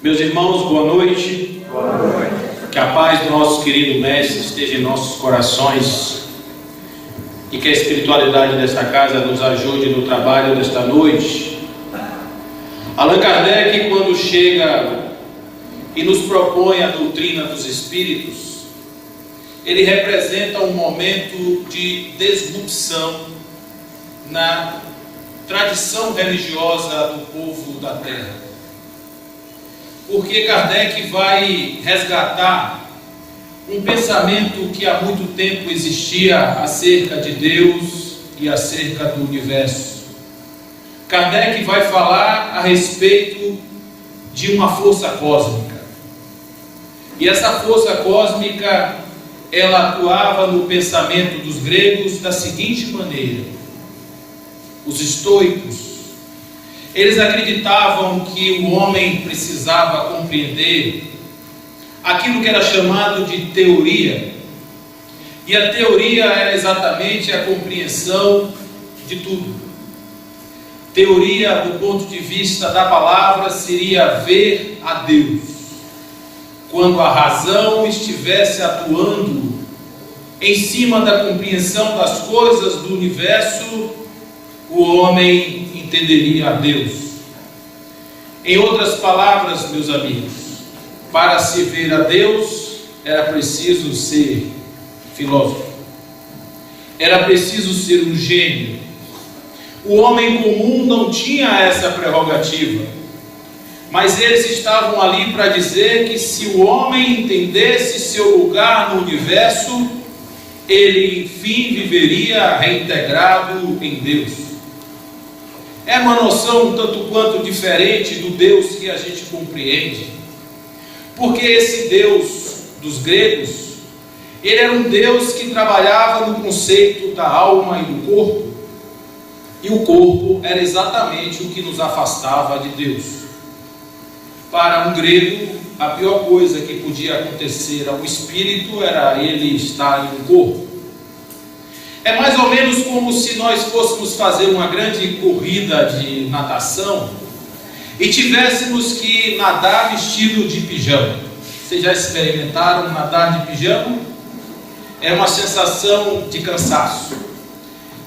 Meus irmãos, boa noite. Boa noite. Que a paz do nosso querido Mestre esteja em nossos corações e que a espiritualidade desta casa nos ajude no trabalho desta noite. Allan Kardec, quando chega e nos propõe a doutrina dos Espíritos, ele representa um momento de disrupção na tradição religiosa do povo da Terra. Porque Kardec vai resgatar um pensamento que há muito tempo existia acerca de Deus e acerca do universo. Kardec vai falar a respeito de uma força cósmica. E essa força cósmica, ela atuava no pensamento dos gregos da seguinte maneira: os estoicos, eles acreditavam que o homem precisava compreender aquilo que era chamado de teoria. E a teoria era exatamente a compreensão de tudo. Teoria, do ponto de vista da palavra, seria ver a Deus. Quando a razão estivesse atuando em cima da compreensão das coisas do universo, o homem entenderia a Deus. Em outras palavras, meus amigos, para se ver a Deus, era preciso ser filósofo. Era preciso ser um gênio. O homem comum não tinha essa prerrogativa. Mas eles estavam ali para dizer que se o homem entendesse seu lugar no universo, ele, enfim, viveria reintegrado em Deus. É uma noção um tanto quanto diferente do Deus que a gente compreende. Porque esse Deus dos gregos, ele era um Deus que trabalhava no conceito da alma e do corpo. E o corpo era exatamente o que nos afastava de Deus. Para um grego, a pior coisa que podia acontecer ao espírito era ele estar em um corpo. É mais ou menos como se nós fôssemos fazer uma grande corrida de natação e tivéssemos que nadar vestido de pijama. Vocês já experimentaram nadar de pijama? É uma sensação de cansaço.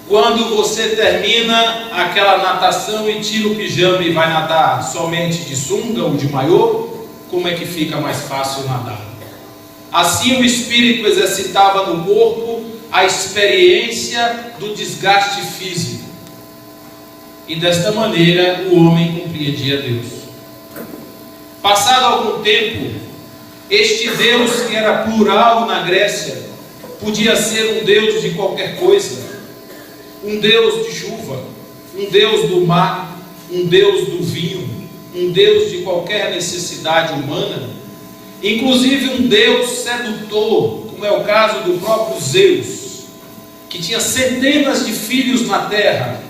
Quando você termina aquela natação e tira o pijama e vai nadar somente de sunga ou de maiô, como é que fica mais fácil nadar? Assim o espírito exercitava no corpo a experiência do desgaste físico. E desta maneira o homem compreendia Deus. Passado algum tempo, este Deus que era plural na Grécia, podia ser um Deus de qualquer coisa. Um Deus de chuva, um Deus do mar, um Deus do vinho, um Deus de qualquer necessidade humana, inclusive um Deus sedutor, como é o caso do próprio Zeus, que tinha centenas de filhos na terra.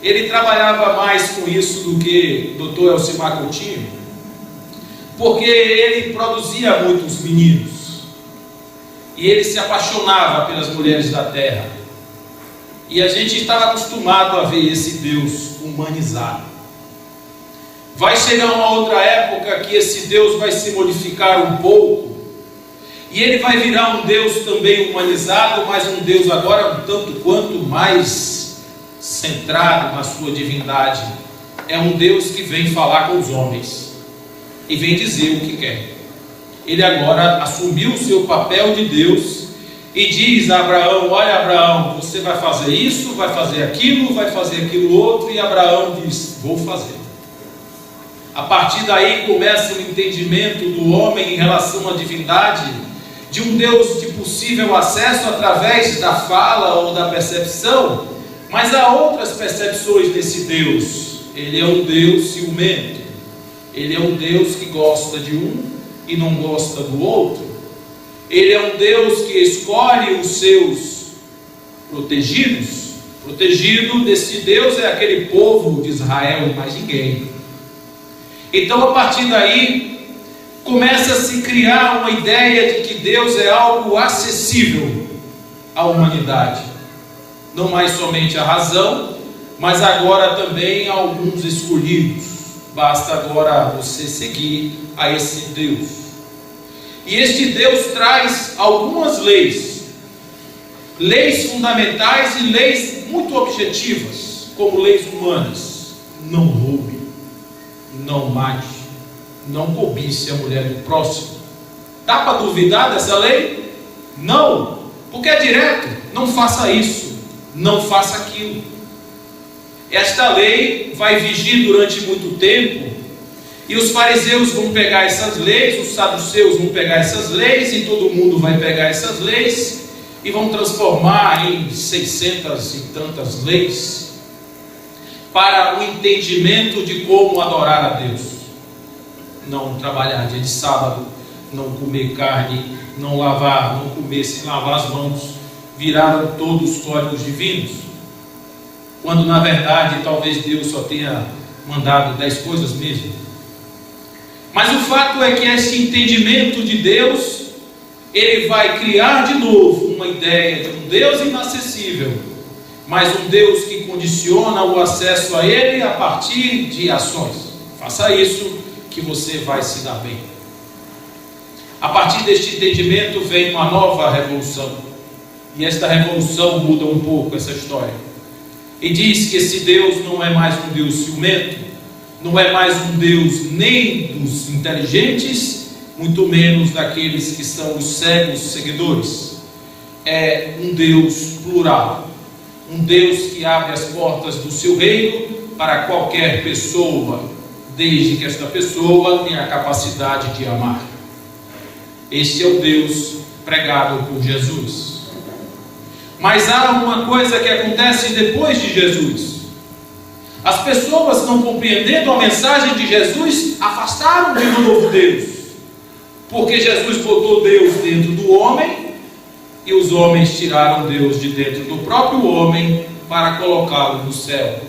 Ele trabalhava mais com isso do que o Dr. Elcimar Coutinho, porque ele produzia muitos meninos, e ele se apaixonava pelas mulheres da terra. E a gente estava acostumado a ver esse Deus humanizado. Vai chegar uma outra época que esse Deus vai se modificar um pouco, e ele vai virar um Deus também humanizado, mas um Deus agora um tanto quanto mais centrado na sua divindade. É um Deus que vem falar com os homens e vem dizer o que quer. Ele agora assumiu o seu papel de Deus e diz a Abraão: olha, Abraão, você vai fazer isso, vai fazer aquilo outro. E Abraão diz: vou fazer. A partir daí começa o entendimento do homem em relação à divindade, de um Deus de possível acesso através da fala ou da percepção, mas há outras percepções desse Deus. Ele é um Deus ciumento, ele é um Deus que gosta de um e não gosta do outro. Ele é um Deus que escolhe os seus protegidos. Protegido desse Deus é aquele povo de Israel e mais ninguém. Então, a partir daí, começa a se criar uma ideia de que Deus é algo acessível à humanidade. Não mais somente à razão, mas agora também a alguns escolhidos. basta agora você seguir a esse Deus. E este Deus traz algumas leis fundamentais e leis muito objetivas, como leis humanas. Não roube, não mate, não cobice a mulher do próximo. Dá para duvidar dessa lei? Não, porque é direto. Não faça isso, não faça aquilo. Esta lei vai vigir durante muito tempo, e os fariseus vão pegar essas leis, os saduceus vão pegar essas leis, e todo mundo vai pegar essas leis e vão transformar em 600 e tantas leis para o entendimento de como adorar a Deus. Não trabalhar dia de sábado, não comer carne, não comer sem lavar as mãos. Viraram todos os códigos divinos, quando na verdade talvez Deus só tenha mandado 10 coisas mesmo. Mas o fato é que esse entendimento de Deus, ele vai criar de novo uma ideia de um Deus inacessível, mas um Deus que condiciona o acesso a Ele a partir de ações. Faça isso que você vai se dar bem. A partir deste entendimento vem uma nova revolução, e esta revolução muda um pouco essa história, e diz que esse Deus não é mais um Deus ciumento, não é mais um Deus nem dos inteligentes, muito menos daqueles que são os cegos seguidores. É um Deus plural, um Deus que abre as portas do seu reino para qualquer pessoa, desde que esta pessoa tenha a capacidade de amar. Este é o Deus pregado por Jesus. Mas há uma coisa que acontece depois de Jesus. As pessoas, não compreendendo a mensagem de Jesus, afastaram de novo Deus, porque Jesus botou Deus dentro do homem, e os homens tiraram Deus de dentro do próprio homem para colocá-lo no céu.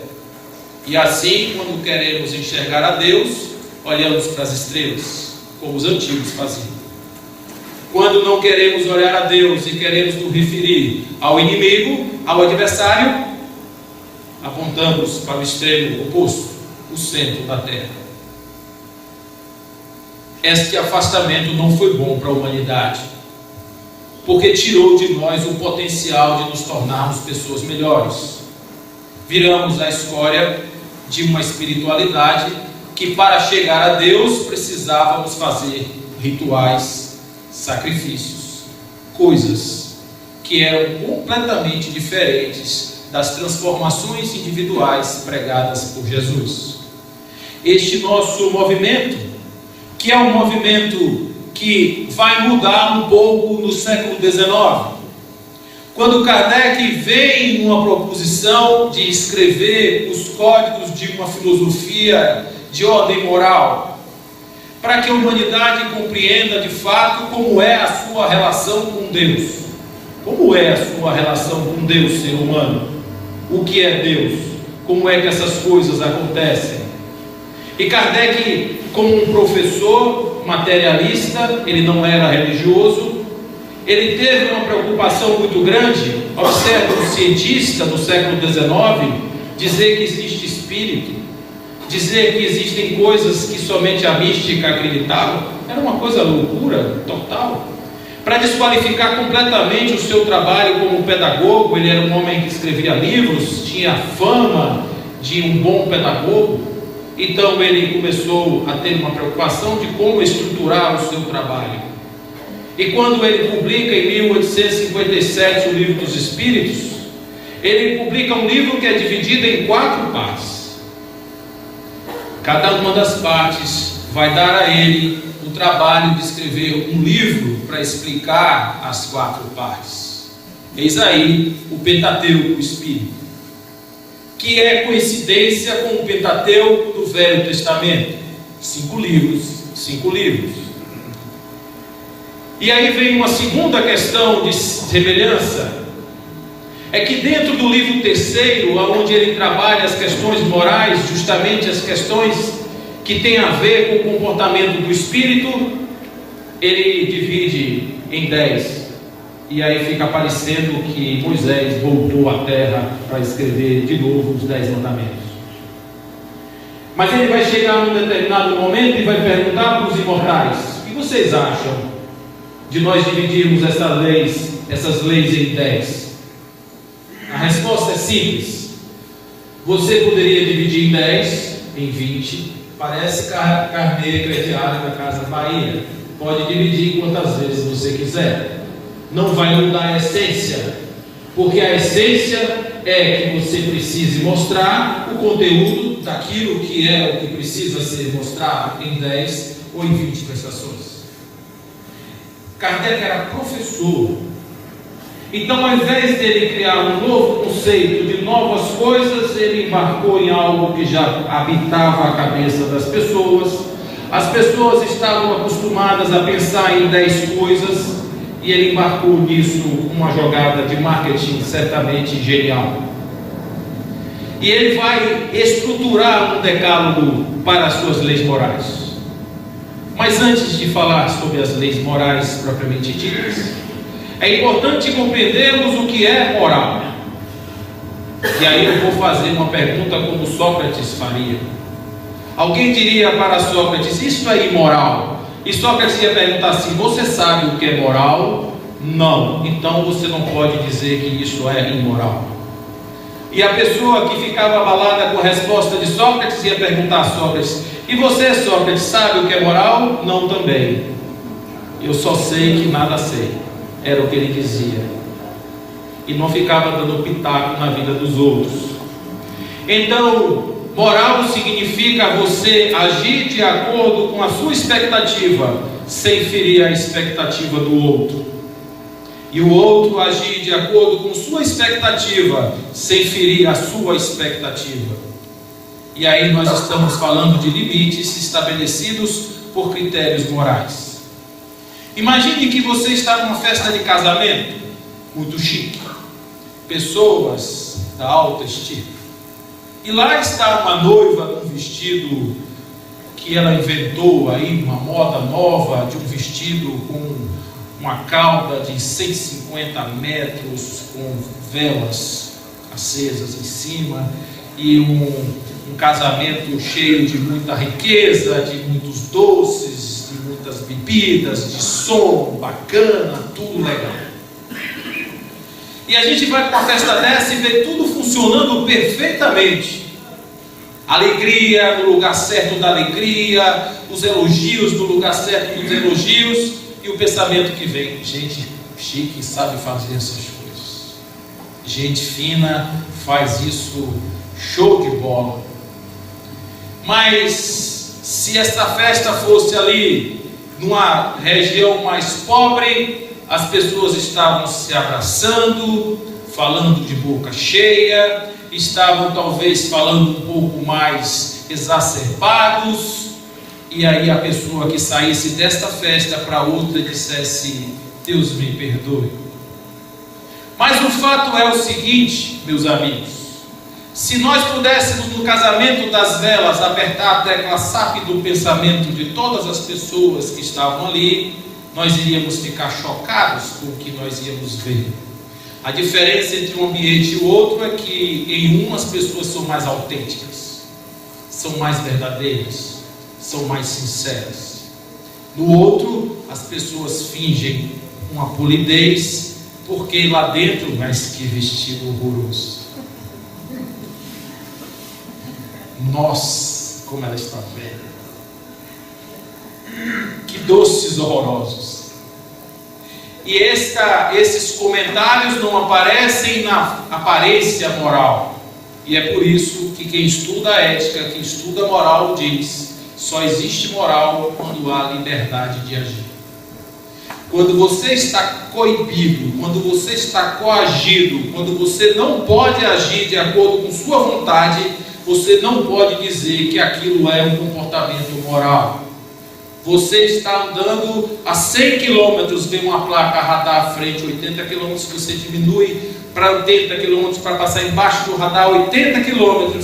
E assim, quando queremos enxergar a Deus, olhamos para as estrelas, como os antigos faziam. Quando não queremos olhar a Deus e queremos nos referir ao inimigo, ao adversário, apontamos para o extremo oposto, o centro da terra. Este afastamento não foi bom para a humanidade, porque tirou de nós o potencial de nos tornarmos pessoas melhores. Viramos a escória de uma espiritualidade que, para chegar a Deus, precisávamos fazer rituais, sacrifícios, coisas que eram completamente diferentes das transformações individuais pregadas por Jesus. Este nosso movimento, que é um movimento que vai mudar um pouco no século XIX, quando Kardec vem numa proposição de escrever os códigos de uma filosofia de ordem moral, para que a humanidade compreenda de fato como é a sua relação com Deus. Como é a sua relação com Deus, ser humano? O que é Deus? Como é que essas coisas acontecem? E Kardec, como um professor materialista, ele não era religioso, ele teve uma preocupação muito grande ao ser um cientista do século XIX, dizer que existe espírito, dizer que existem coisas que somente a mística acreditava. Era uma coisa loucura total. Para desqualificar completamente o seu trabalho como pedagogo, ele era um homem que escrevia livros, tinha fama de um bom pedagogo. Então ele começou a ter uma preocupação de como estruturar o seu trabalho. E quando ele publica em 1857 o Livro dos Espíritos, ele publica um livro que é dividido em 4 partes. Cada uma das partes vai dar a ele o trabalho de escrever um livro para explicar as 4 partes. Eis aí o Pentateuco Espírita, que é coincidência com o Pentateuco do Velho Testamento. 5 livros, 5 livros. E aí vem uma segunda questão de semelhança, é que dentro do livro 3º, onde ele trabalha as questões morais, justamente as questões que têm a ver com o comportamento do espírito, ele divide em 10. E aí fica parecendo que Moisés voltou à terra para escrever de novo os 10 mandamentos. Mas ele vai chegar num determinado momento e vai perguntar para os imortais: o que vocês acham de nós dividirmos essas leis em 10? A resposta é simples. Você poderia dividir em 10, em 20. Parece carneiro crediário da Casa Bahia. Pode dividir quantas vezes você quiser. Não vai mudar a essência, porque a essência é que você precise mostrar o conteúdo daquilo que é o que precisa ser mostrado em 10 ou em 20 prestações. Kardec era professor. Então, ao invés dele criar um novo conceito de novas coisas, ele embarcou em algo que já habitava a cabeça das pessoas. As pessoas estavam acostumadas a pensar em 10 coisas, e ele embarcou nisso uma jogada de marketing certamente genial. E ele vai estruturar um decálogo para as suas leis morais. Mas antes de falar sobre as leis morais propriamente ditas, é importante compreendermos o que é moral. E aí eu vou fazer uma pergunta como Sócrates faria. Alguém diria para Sócrates: isso é imoral. E Sócrates ia perguntar assim: você sabe o que é moral? Não. Então você não pode dizer que isso é imoral. E a pessoa que ficava abalada com a resposta de Sócrates ia perguntar a Sócrates: e você, Sócrates, sabe o que é moral? Não, também. Eu só sei que nada sei. Era o que ele dizia. E não ficava dando pitaco na vida dos outros. Então, moral significa você agir de acordo com a sua expectativa, sem ferir a expectativa do outro. E o outro agir de acordo com sua expectativa, sem ferir a sua expectativa. E aí nós estamos falando de limites estabelecidos por critérios morais. Imagine que você está numa festa de casamento, muito chique, pessoas da alta estirpe. E lá está uma noiva com um vestido que ela inventou aí, uma moda nova de um vestido com uma cauda de 150 metros, com velas acesas em cima, e um casamento cheio de muita riqueza, de muitos doces, de muitas bebidas, de som bacana, tudo legal. E a gente vai para uma festa dessa e vê tudo funcionando perfeitamente. Alegria no lugar certo da alegria, os elogios no lugar certo dos elogios, e o pensamento que vem: gente chique sabe fazer essas coisas. Gente fina faz isso show de bola. Mas se esta festa fosse ali numa região mais pobre, as pessoas estavam se abraçando, falando de boca cheia, estavam talvez falando um pouco mais exacerbados, e aí a pessoa que saísse desta festa para outra dissesse: Deus me perdoe. Mas o fato é o seguinte, meus amigos: se nós pudéssemos no casamento das velas apertar a tecla SAP do pensamento de todas as pessoas que estavam ali, nós iríamos ficar chocados com o que nós íamos ver. A diferença entre um ambiente e o outro é que em um as pessoas são mais autênticas, são mais verdadeiras, são mais sinceras. No outro, as pessoas fingem uma polidez, porque lá dentro, mas que vestido horroroso. Nossa, como ela está velha. Que doces horrorosos. E esses comentários não aparecem na aparência moral. E é por isso que quem estuda a ética, quem estuda a moral diz: só existe moral quando há liberdade de agir. Quando você está coibido, quando você está coagido, quando você não pode agir de acordo com sua vontade, você não pode dizer que aquilo é um comportamento moral. Você está andando a 100 km, vem uma placa radar à frente, 80 km, você diminui para 80 km para passar embaixo do radar 80 km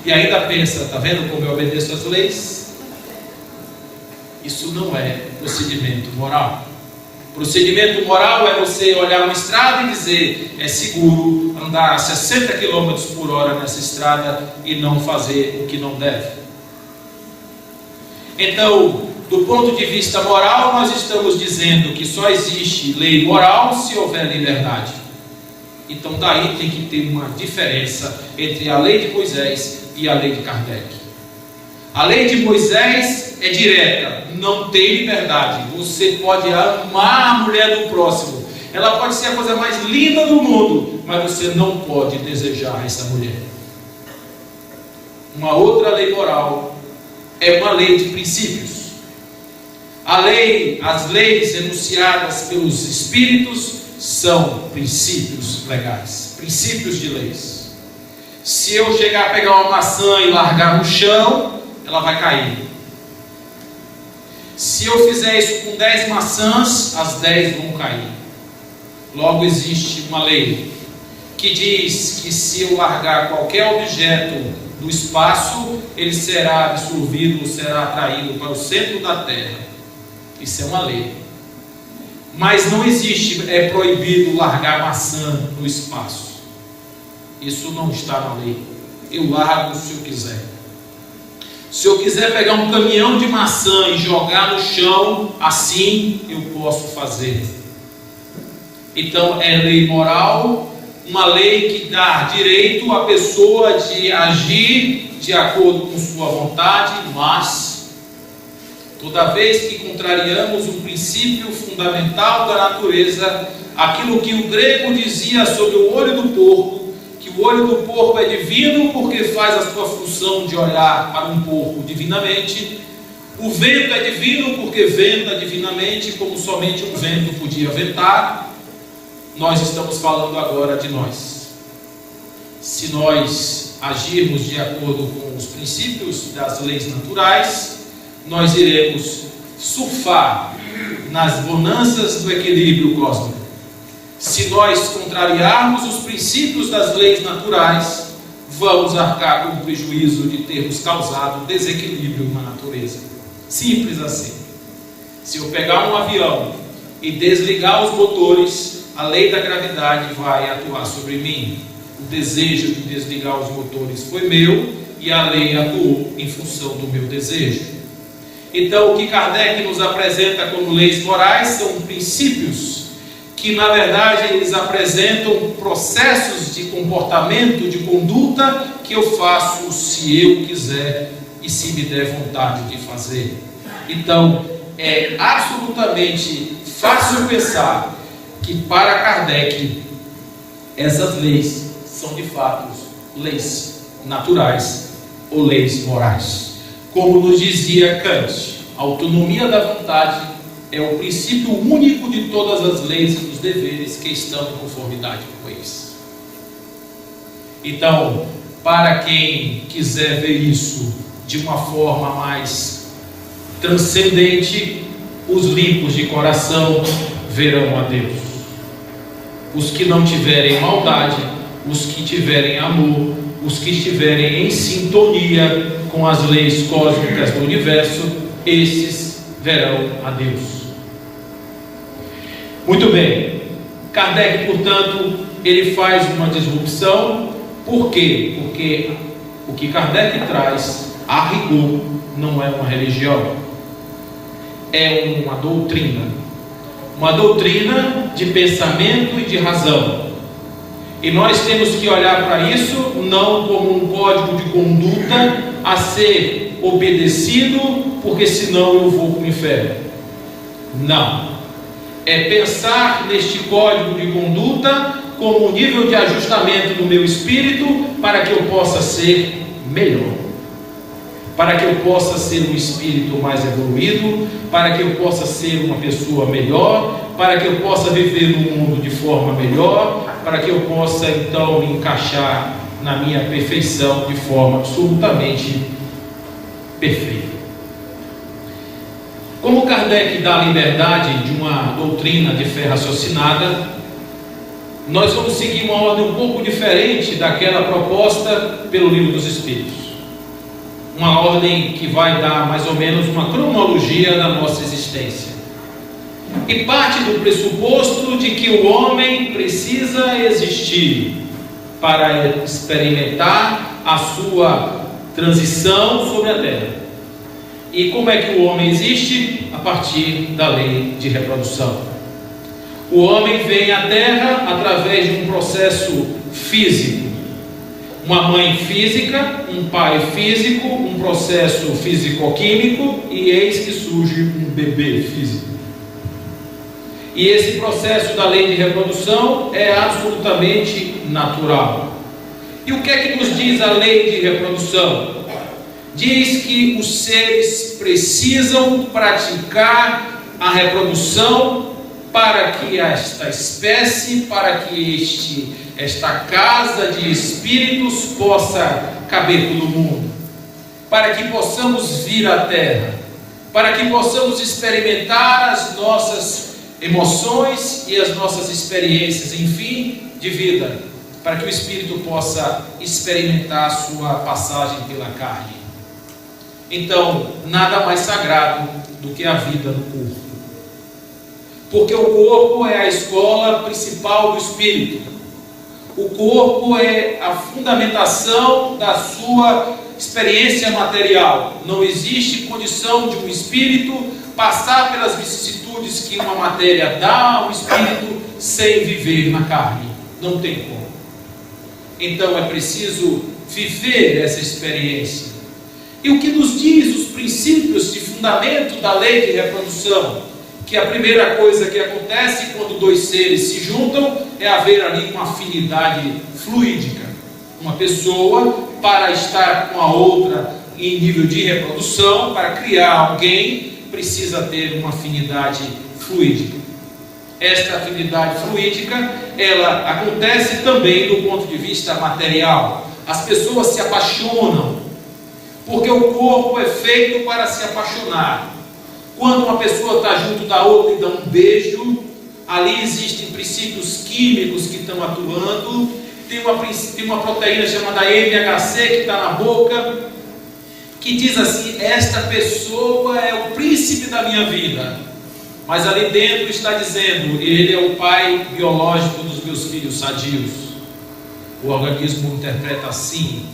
e ainda pensa: está vendo como eu obedeço às leis? Isso não é procedimento moral. Procedimento moral é você olhar uma estrada e dizer: é seguro andar a 60 km por hora nessa estrada e não fazer o que não deve. Então, do ponto de vista moral, nós estamos dizendo que só existe lei moral se houver liberdade. Então daí tem que ter uma diferença entre a lei de Moisés e a lei de Kardec. A lei de Moisés é direta, não tem liberdade. Você pode amar a mulher do próximo, ela pode ser a coisa mais linda do mundo, mas você não pode desejar essa mulher. Uma outra lei moral é uma lei de princípios. As leis enunciadas pelos Espíritos são princípios legais, princípios de leis. Se eu chegar a pegar uma maçã e largar no chão, ela vai cair. Se eu fizer isso com 10 maçãs, as 10 vão cair. Logo existe uma lei que diz que se eu largar qualquer objeto do espaço, ele será absorvido, será atraído para o centro da Terra. Isso é uma lei. Mas não existe, é proibido largar maçã no espaço. Isso não está na lei. Eu largo se eu quiser. Se eu quiser pegar um caminhão de maçã e jogar no chão, assim eu posso fazer. Então é lei moral, uma lei que dá direito à pessoa de agir de acordo com sua vontade, mas toda vez que contrariamos um princípio fundamental da natureza, aquilo que o grego dizia sobre o olho do porco, que o olho do porco é divino porque faz a sua função de olhar para um porco divinamente, o vento é divino porque venta divinamente, como somente um vento podia ventar. Nós estamos falando agora de nós. Se nós agirmos de acordo com os princípios das leis naturais, nós iremos surfar nas bonanças do equilíbrio cósmico. Se nós contrariarmos os princípios das leis naturais, vamos arcar com o prejuízo de termos causado desequilíbrio na natureza. Simples assim. Se eu pegar um avião e desligar os motores, a lei da gravidade vai atuar sobre mim. O desejo de desligar os motores foi meu e a lei atuou em função do meu desejo. Então, o que Kardec nos apresenta como leis morais são princípios que, na verdade, eles apresentam processos de comportamento, de conduta que eu faço se eu quiser e se me der vontade de fazer. Então, é absolutamente fácil pensar que para Kardec essas leis são de fato leis naturais ou leis morais. Como nos dizia Kant, a autonomia da vontade é o princípio único de todas as leis e dos deveres que estão em conformidade com eles. Então, para quem quiser ver isso de uma forma mais transcendente, os limpos de coração verão a Deus. Os que não tiverem maldade, os que tiverem amor, os que estiverem em sintonia com as leis cósmicas do universo, esses verão a Deus. Muito bem. Kardec, portanto, ele faz uma disrupção. Por quê? Porque o que Kardec traz, a rigor, não é uma religião, é uma doutrina. Uma doutrina de pensamento e de razão. E nós temos que olhar para isso não como um código de conduta a ser obedecido, porque senão eu vou para o inferno. Não. É pensar neste código de conduta como um nível de ajustamento do meu espírito para que eu possa ser melhor, para que eu possa ser um espírito mais evoluído, para que eu possa ser uma pessoa melhor, para que eu possa viver no mundo de forma melhor, para que eu possa então me encaixar na minha perfeição de forma absolutamente perfeita. Como Kardec dá a liberdade de uma doutrina de fé raciocinada, nós vamos seguir uma ordem um pouco diferente daquela proposta pelo Livro dos Espíritos. Uma ordem que vai dar mais ou menos uma cronologia da nossa existência. E parte do pressuposto de que o homem precisa existir para experimentar a sua transição sobre a Terra. E como é que o homem existe? A partir da lei de reprodução. O homem vem à Terra através de um processo físico. Uma mãe física, um pai físico, um processo físico-químico, e eis que surge um bebê físico. E esse processo da lei de reprodução é absolutamente natural. E o que é que nos diz a lei de reprodução? Diz que os seres precisam praticar a reprodução para que esta espécie, para que esta casa de espíritos possa caber pelo mundo, para que possamos vir à Terra, para que possamos experimentar as nossas emoções e as nossas experiências, enfim, de vida, para que o espírito possa experimentar a sua passagem pela carne. Então, nada mais sagrado do que a vida no corpo, porque o corpo é a escola principal do espírito. O corpo é a fundamentação da sua experiência material. Não existe condição de um espírito passar pelas vicissitudes que uma matéria dá ao espírito sem viver na carne. Não tem como. Então é preciso viver essa experiência. E o que nos diz os princípios de fundamento da lei de reprodução? Que a primeira coisa que acontece quando dois seres se juntam é haver ali uma afinidade fluídica. Uma pessoa, para estar com a outra em nível de reprodução, para criar alguém, precisa ter uma afinidade fluídica. Esta afinidade fluídica, ela acontece também do ponto de vista material. As pessoas se apaixonam, porque o corpo é feito para se apaixonar. Quando uma pessoa está junto da outra e dá um beijo, ali existem princípios químicos que estão atuando. Tem uma proteína chamada MHC que está na boca, que diz assim: esta pessoa é o príncipe da minha vida. Mas ali dentro está dizendo: ele é o pai biológico dos meus filhos sadios. O organismo interpreta assim.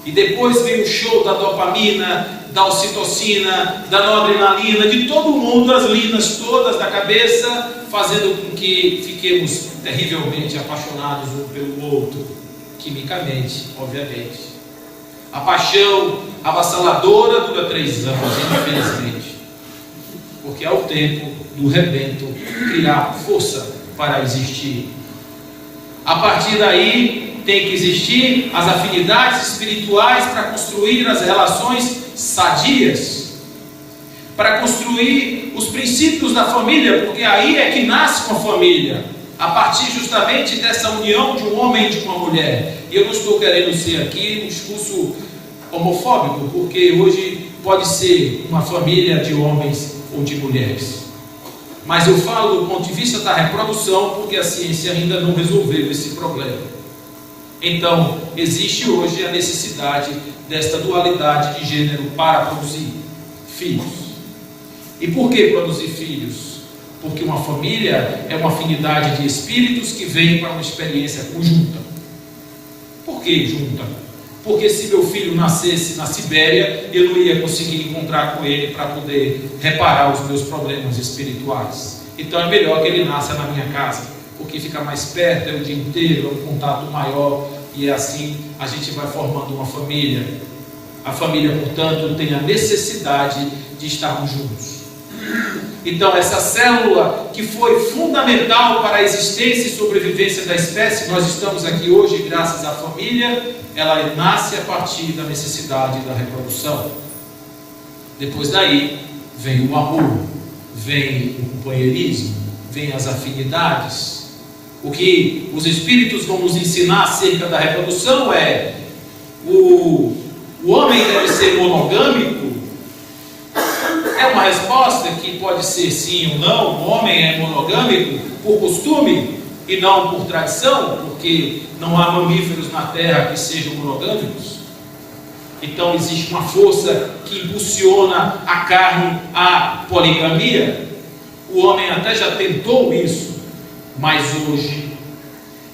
E depois vem o show da dopamina, da ocitocina, da noradrenalina, de todo mundo, as linas todas da cabeça, fazendo com que fiquemos terrivelmente apaixonados um pelo outro, quimicamente, obviamente. A paixão avassaladora dura 3 anos, infelizmente, porque é o tempo do rebento criar força para existir. A partir daí tem que existir as afinidades espirituais para construir as relações sadias, para construir os princípios da família, porque aí é que nasce uma família, a partir justamente dessa união de um homem e de uma mulher. E eu não estou querendo ser aqui um discurso homofóbico, porque hoje pode ser uma família de homens ou de mulheres, mas eu falo do ponto de vista da reprodução, porque a ciência ainda não resolveu esse problema. Então, existe hoje a necessidade desta dualidade de gênero para produzir filhos. E por que produzir filhos? Porque uma família é uma afinidade de espíritos que vem para uma experiência conjunta. Por que junta? Porque se meu filho nascesse na Sibéria, eu não ia conseguir encontrar com ele para poder reparar os meus problemas espirituais. Então é melhor que ele nasça na minha casa, porque fica mais perto, é o dia inteiro, é um contato maior, e assim a gente vai formando uma família. A família, portanto, tem a necessidade de estarmos juntos. Então essa célula que foi fundamental para a existência e sobrevivência da espécie, nós estamos aqui hoje graças à família, ela nasce a partir da necessidade da reprodução. Depois daí vem o amor, vem o companheirismo, vem as afinidades. O que os espíritos vão nos ensinar acerca da reprodução é: o homem deve ser monogâmico? É uma resposta que pode ser sim ou não. O homem é monogâmico por costume e não por tradição, porque não há mamíferos na Terra que sejam monogâmicos. Então existe uma força que impulsiona a carne à poligamia. O homem até já tentou isso, mas hoje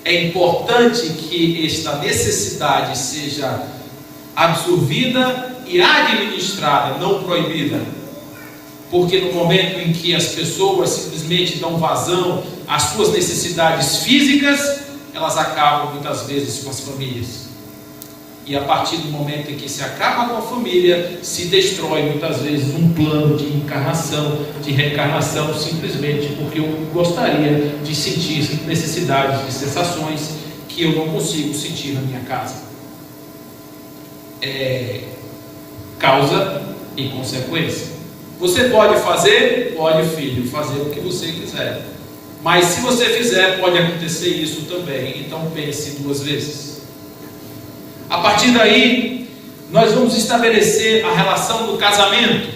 é importante que esta necessidade seja absorvida e administrada, não proibida. Porque no momento em que as pessoas simplesmente dão vazão às suas necessidades físicas, elas acabam muitas vezes com as famílias. E a partir do momento em que se acaba com a família, se destrói muitas vezes um plano de encarnação, de reencarnação, simplesmente porque eu gostaria de sentir necessidades de sensações que eu não consigo sentir na minha casa. Causa e consequência. Você pode fazer, pode, filho, fazer o que você quiser. Mas se você fizer, pode acontecer isso também. Então pense duas vezes. A partir daí, nós vamos estabelecer a relação do casamento.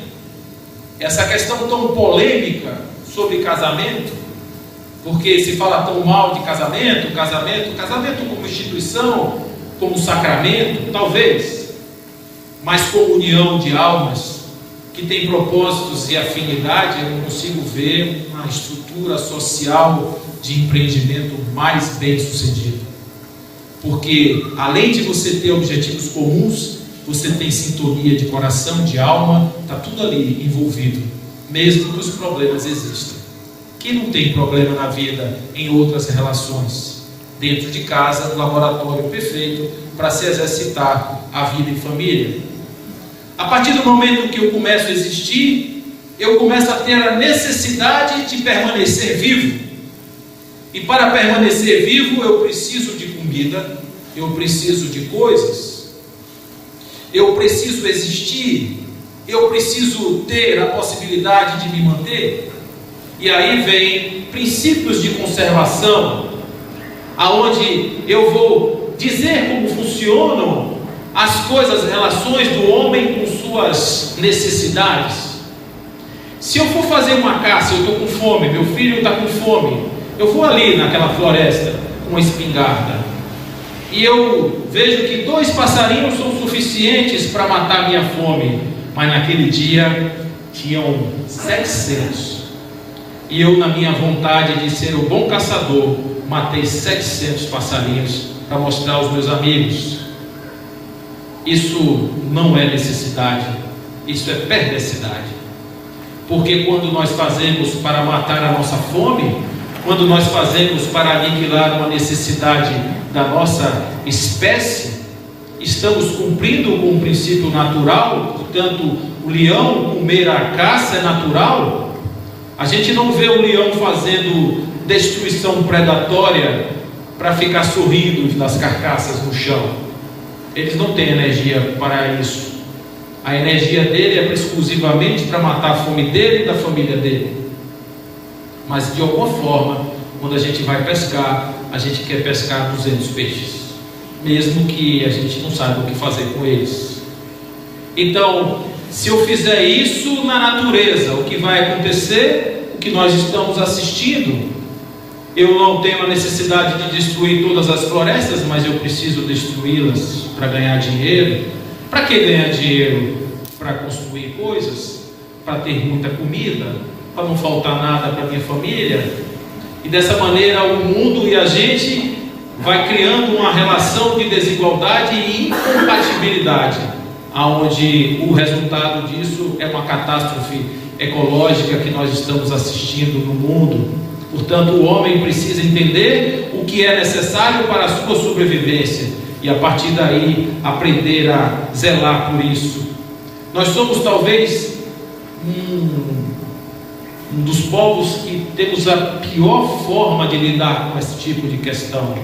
Essa questão tão polêmica sobre casamento, porque se fala tão mal de casamento como instituição, como sacramento, talvez, mas como união de almas, que tem propósitos e afinidade, eu não consigo ver uma estrutura social de empreendimento mais bem sucedido. Porque além de você ter objetivos comuns, você tem sintonia de coração, de alma, está tudo ali envolvido, mesmo que os problemas existam. Quem não tem problema na vida em outras relações? Dentro de casa, o laboratório perfeito para se exercitar a vida em família. A partir do momento que eu começo a existir, eu começo a ter a necessidade de permanecer vivo. E para permanecer vivo, eu preciso de comida, eu preciso de coisas, eu preciso existir, eu preciso ter a possibilidade de me manter. E aí vem princípios de conservação, aonde eu vou dizer como funcionam as coisas, as relações do homem com suas necessidades. Se eu for fazer uma caça, eu estou com fome, meu filho está com fome, eu vou ali naquela floresta com uma espingarda e eu vejo que 2 passarinhos são suficientes para matar minha fome, mas naquele dia tinham 700 e eu, na minha vontade de ser o bom caçador, matei 700 passarinhos para mostrar aos meus amigos. Isso não é necessidade, isso é perversidade. Porque quando nós fazemos para matar a nossa fome, quando nós fazemos para aniquilar uma necessidade da nossa espécie, estamos cumprindo com um princípio natural. Portanto, o leão comer a caça é natural. A gente não vê o leão fazendo destruição predatória para ficar sorrindo das carcaças no chão. Eles não têm energia para isso. A energia dele é exclusivamente para matar a fome dele e da família dele. Mas de alguma forma, quando a gente vai pescar, a gente quer pescar 200 peixes, mesmo que a gente não saiba o que fazer com eles. Então, se eu fizer isso na natureza, o que vai acontecer? O que nós estamos assistindo. Eu não tenho a necessidade de destruir todas as florestas, mas eu preciso destruí-las para ganhar dinheiro. Para que ganhar dinheiro? Para construir coisas, para ter muita comida, para não faltar nada para minha família. E dessa maneira o mundo e a gente vai criando uma relação de desigualdade e incompatibilidade, aonde o resultado disso é uma catástrofe ecológica que nós estamos assistindo no mundo. Portanto, o homem precisa entender o que é necessário para a sua sobrevivência e a partir daí aprender a zelar por isso. Nós somos talvez um dos povos que temos a pior forma de lidar com esse tipo de questão.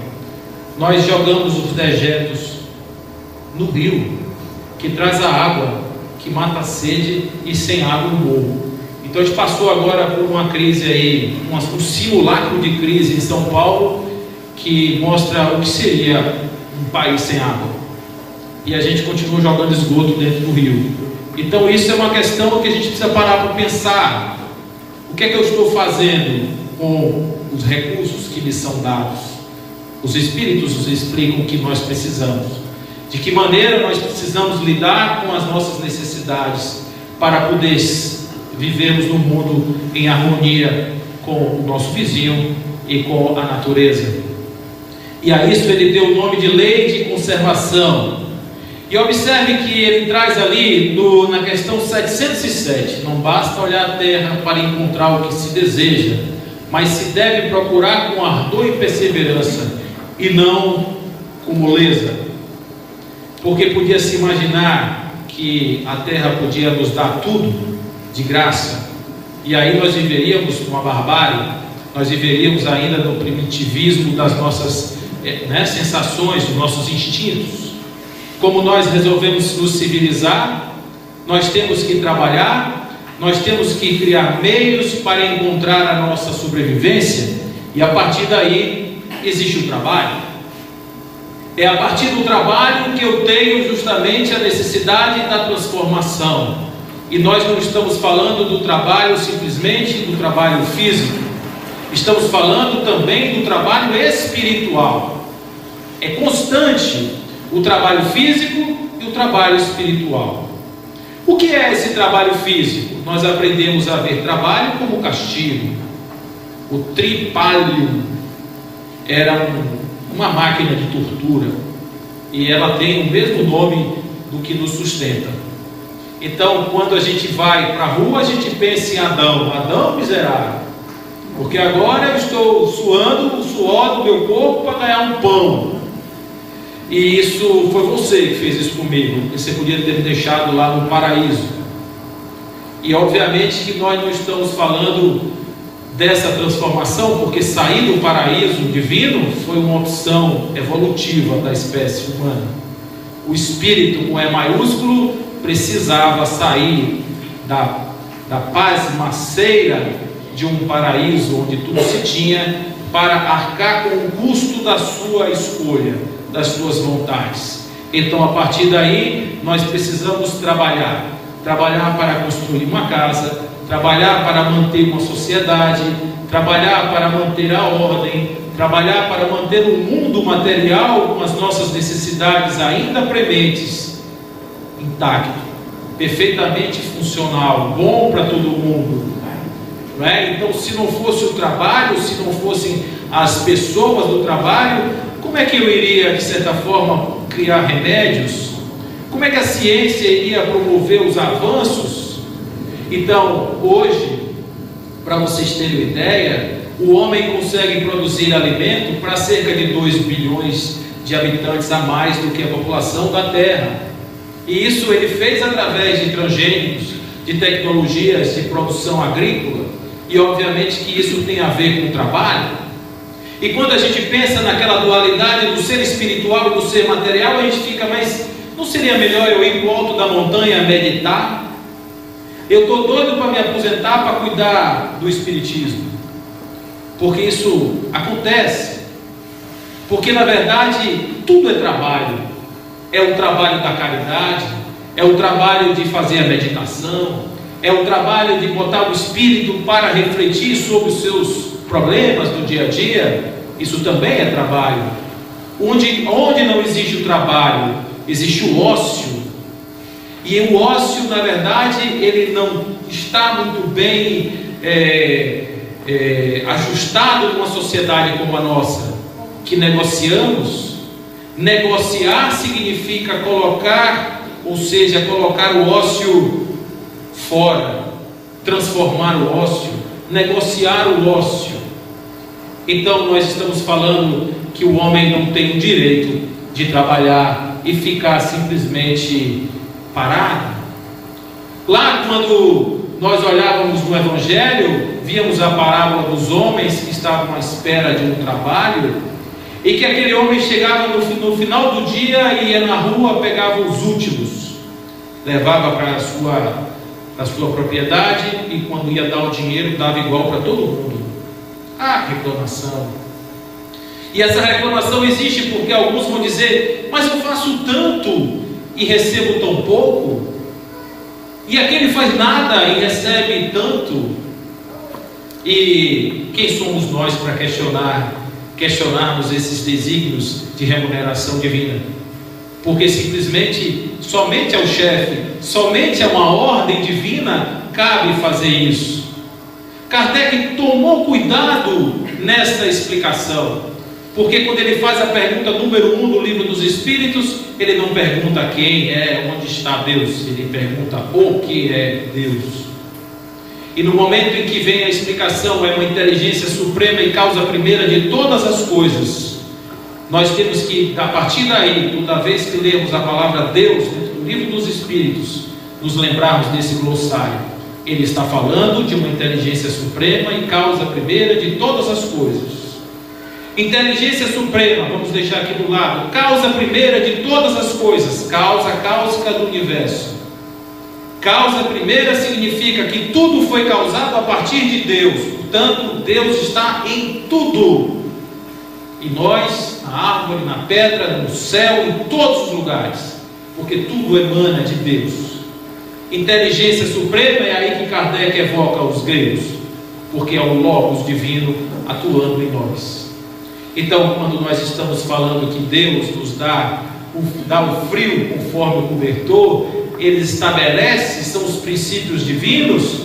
Nós jogamos os dejetos no rio, que traz a água, que mata a sede, e sem água eu morro. Então a gente passou agora por uma crise aí, um simulacro de crise em São Paulo, que mostra o que seria um país sem água. E a gente continua jogando esgoto dentro do rio. Então isso é uma questão que a gente precisa parar para pensar. O que é que eu estou fazendo com os recursos que me são dados? Os Espíritos nos explicam o que nós precisamos. De que maneira nós precisamos lidar com as nossas necessidades para poder vivermos no mundo em harmonia com o nosso vizinho e com a natureza. E a isso ele deu o nome de lei de conservação. E observe que ele traz ali na questão 707: não basta olhar a terra para encontrar o que se deseja, mas se deve procurar com ardor e perseverança, e não com moleza. Porque podia se imaginar que a terra podia nos dar tudo de graça, e aí nós viveríamos uma barbárie, nós viveríamos ainda no primitivismo das nossas sensações, dos nossos instintos. Como nós resolvemos nos civilizar, nós temos que trabalhar, nós temos que criar meios para encontrar a nossa sobrevivência, e a partir daí existe o trabalho. É a partir do trabalho que eu tenho justamente a necessidade da transformação. E nós não estamos falando do trabalho simplesmente do trabalho físico, estamos falando também do trabalho espiritual. É constante o trabalho físico e o trabalho espiritual. O que é esse trabalho físico? Nós aprendemos a ver trabalho como castigo. O tripalium era uma máquina de tortura, e ela tem o mesmo nome do que nos sustenta. Então, quando a gente vai para a rua, a gente pensa em Adão miserável, porque agora eu estou suando o suor do meu corpo para ganhar um pão. E isso foi você que fez isso comigo, porque você podia ter me deixado lá no paraíso. E obviamente que nós não estamos falando dessa transformação, porque sair do paraíso divino foi uma opção evolutiva da espécie humana. O espírito, com E maiúsculo, precisava sair da pasmaceira de um paraíso onde tudo se tinha, para arcar com o custo da sua escolha, das suas vontades. Então, a partir daí, nós precisamos trabalhar para construir uma casa, trabalhar para manter uma sociedade, trabalhar para manter a ordem, trabalhar para manter o mundo material com as nossas necessidades ainda prementes, intacto, perfeitamente funcional, bom para todo mundo. Não é? Então, se não fosse o trabalho, se não fossem as pessoas do trabalho, como é que eu iria, de certa forma, criar remédios? Como é que a ciência iria promover os avanços? Então, hoje, para vocês terem uma ideia, o homem consegue produzir alimento para cerca de 2 bilhões de habitantes a mais do que a população da Terra. E isso ele fez através de transgênicos, de tecnologias de produção agrícola, e obviamente que isso tem a ver com o trabalho. E quando a gente pensa naquela dualidade do ser espiritual e do ser material, a gente fica, mas não seria melhor eu ir para o alto da montanha meditar? Eu estou doido para me aposentar para cuidar do espiritismo, porque isso acontece, porque na verdade tudo é trabalho. É o trabalho da caridade, é o trabalho de fazer a meditação, é o trabalho de botar o espírito para refletir sobre os seus problemas do dia a dia. Isso também é trabalho. Onde não existe o trabalho, existe o ócio. E o ócio, na verdade, ele não está muito bem ajustado numa sociedade como a nossa, que negociamos. Negociar significa colocar, ou seja, colocar o ócio fora, transformar o ócio, negociar o ócio. Então nós estamos falando que o homem não tem o direito de trabalhar e ficar simplesmente parado. Lá, quando nós olhávamos no Evangelho, víamos a parábola dos homens que estavam à espera de um trabalho, e que aquele homem chegava no final do dia e ia na rua, pegava os últimos, levava para a sua propriedade, e quando ia dar o dinheiro, dava igual para todo mundo. Ah, reclamação. E essa reclamação existe porque alguns vão dizer, mas eu faço tanto e recebo tão pouco, e aquele faz nada e recebe tanto. E quem somos nós para questionarmos esses desígnios de remuneração divina? Porque simplesmente, somente ao chefe, somente a uma ordem divina cabe fazer isso. Kardec tomou cuidado nesta explicação. Porque quando ele faz a pergunta número 1 do livro dos Espíritos, ele não pergunta quem é, onde está Deus, ele pergunta o que é Deus. E no momento em que vem a explicação, é uma inteligência suprema e causa primeira de todas as coisas, nós temos que, a partir daí, toda vez que lemos a palavra Deus dentro do livro dos Espíritos, nos lembrarmos desse glossário. Ele está falando de uma inteligência suprema e causa primeira de todas as coisas. Inteligência suprema, vamos deixar aqui do lado, causa primeira de todas as coisas, causa cáusica do universo. Causa primeira significa que tudo foi causado a partir de Deus, portanto, Deus está em tudo. E nós, na árvore, na pedra, no céu, em todos os lugares, porque tudo emana de Deus. Inteligência suprema é aí que Kardec evoca os gregos, porque é o Logos divino atuando em nós. Então, quando nós estamos falando que Deus nos dá o frio conforme o cobertor, Ele estabelece, são os princípios divinos,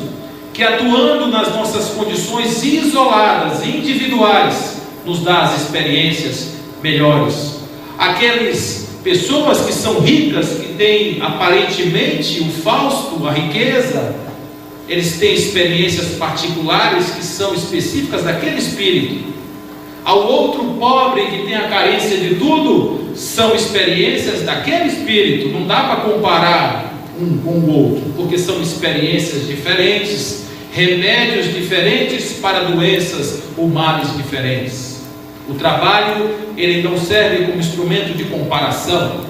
que atuando nas nossas condições isoladas, individuais, nos dá as experiências melhores. Aquelas pessoas que são ricas, que têm aparentemente o fausto, a riqueza, eles têm experiências particulares que são específicas daquele espírito. Ao outro pobre que tem a carência de tudo, são experiências daquele espírito. Não dá para comparar um com o outro, porque são experiências diferentes, remédios diferentes para doenças ou males diferentes. O trabalho, ele não serve como instrumento de comparação,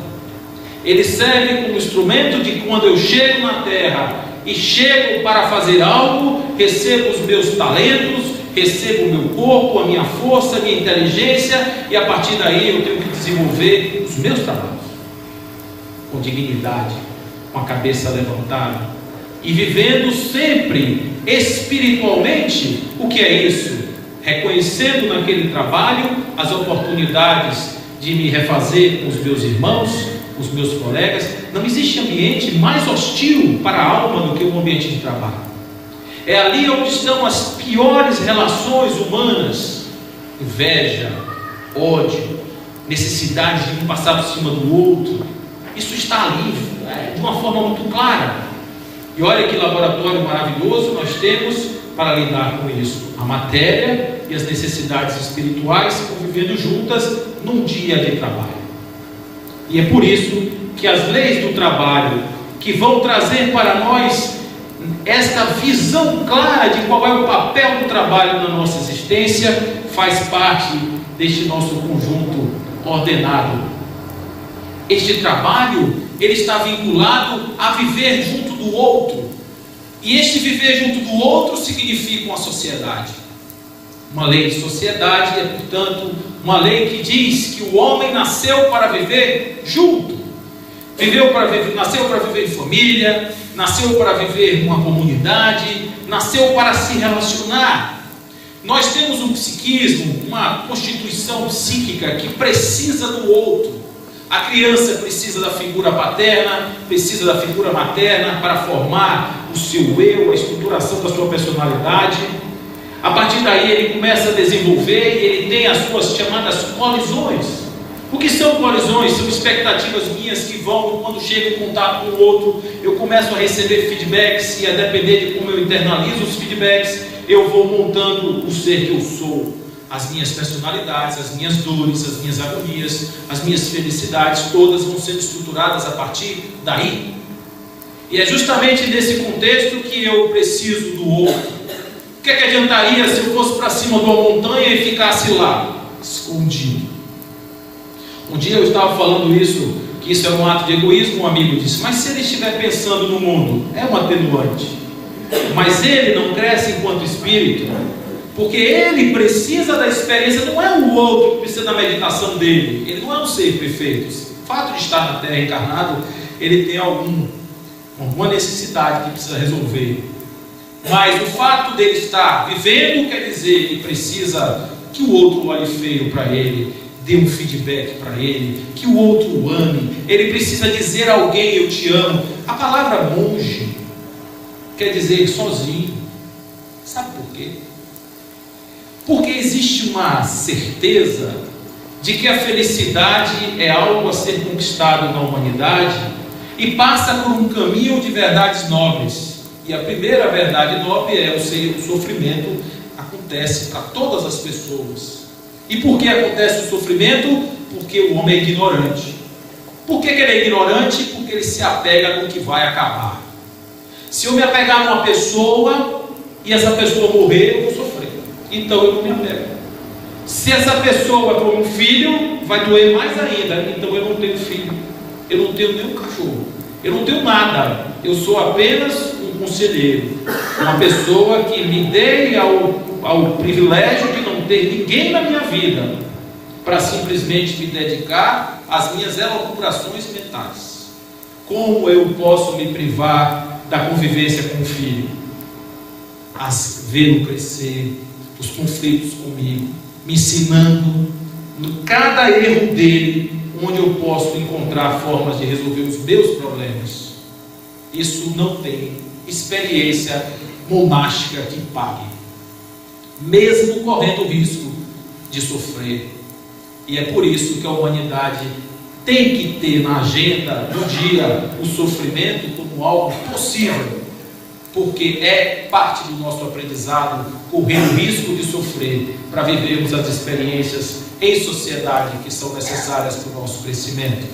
ele serve como instrumento de quando eu chego na terra e chego para fazer algo, recebo os meus talentos, recebo o meu corpo, a minha força, a minha inteligência, e a partir daí eu tenho que desenvolver os meus trabalhos com dignidade, com a cabeça levantada e vivendo sempre espiritualmente. O que é isso? Reconhecendo naquele trabalho as oportunidades de me refazer com os meus irmãos, com os meus colegas. Não existe ambiente mais hostil para a alma do que o ambiente de trabalho. É ali onde estão as piores relações humanas: inveja, ódio, necessidade de um passar por cima do outro. Isso está ali, de uma forma muito clara. E olha que laboratório maravilhoso nós temos para lidar com isso. A matéria e as necessidades espirituais convivendo juntas num dia de trabalho. E é por isso que as leis do trabalho, que vão trazer para nós esta visão clara de qual é o papel do trabalho na nossa existência, faz parte deste nosso conjunto ordenado. Este trabalho, ele está vinculado a viver junto do outro. E este viver junto do outro significa uma sociedade. Uma lei de sociedade é, portanto, uma lei que diz que o homem nasceu para viver junto. Nasceu para viver em família, nasceu para viver numa comunidade, nasceu para se relacionar. Nós temos um psiquismo, uma constituição psíquica que precisa do outro. A criança precisa da figura paterna, precisa da figura materna para formar o seu eu, a estruturação da sua personalidade. A partir daí ele começa a desenvolver e ele tem as suas chamadas colisões. O que são colisões? São expectativas minhas que vão, quando chego em contato com o outro, eu começo a receber feedbacks, e a depender de como eu internalizo os feedbacks, eu vou montando o ser que eu sou, as minhas personalidades, as minhas dores, as minhas agonias, as minhas felicidades, todas vão sendo estruturadas a partir daí. E é justamente nesse contexto que eu preciso do outro. O que adiantaria se eu fosse para cima de uma montanha e ficasse lá, escondido? Um dia eu estava falando isso, que isso é um ato de egoísmo. Um amigo disse: mas se ele estiver pensando no mundo, é um atenuante. Mas ele não cresce enquanto espírito, porque ele precisa da experiência. Não é o outro que precisa da meditação dele. Ele não é um ser perfeito. O fato de estar na Terra encarnado, ele tem alguma necessidade que precisa resolver. Mas o fato dele estar vivendo quer dizer que precisa que o outro olhe feio para ele, dê um feedback para ele, que o outro o ame. Ele precisa dizer a alguém: eu te amo. A palavra monge quer dizer sozinho. Sabe por quê? Porque existe uma certeza de que a felicidade é algo a ser conquistado na humanidade e passa por um caminho de verdades nobres. E a primeira verdade nobre é o sofrimento acontece para todas as pessoas. E por que acontece o sofrimento? Porque o homem é ignorante. Por que ele é ignorante? Porque ele se apega no que vai acabar. Se eu me apegar numa pessoa e essa pessoa morrer, eu vou sofrer. Então eu não me apego. Se essa pessoa for um filho, vai doer mais ainda. Então eu não tenho filho. Eu não tenho nenhum cachorro. Eu não tenho nada. Eu sou apenas um conselheiro. Uma pessoa que me dê ao privilégio de não ter ninguém na minha vida, para simplesmente me dedicar às minhas elaborações mentais. Como eu posso me privar da convivência com o filho? Vê-lo crescer, os conflitos comigo, me ensinando no cada erro dele, onde eu posso encontrar formas de resolver os meus problemas. Isso não tem experiência monástica que pague, mesmo correndo o risco de sofrer. E é por isso que a humanidade tem que ter na agenda do dia o sofrimento como algo possível, porque é parte do nosso aprendizado correr o risco de sofrer para vivermos as experiências em sociedade que são necessárias para o nosso crescimento.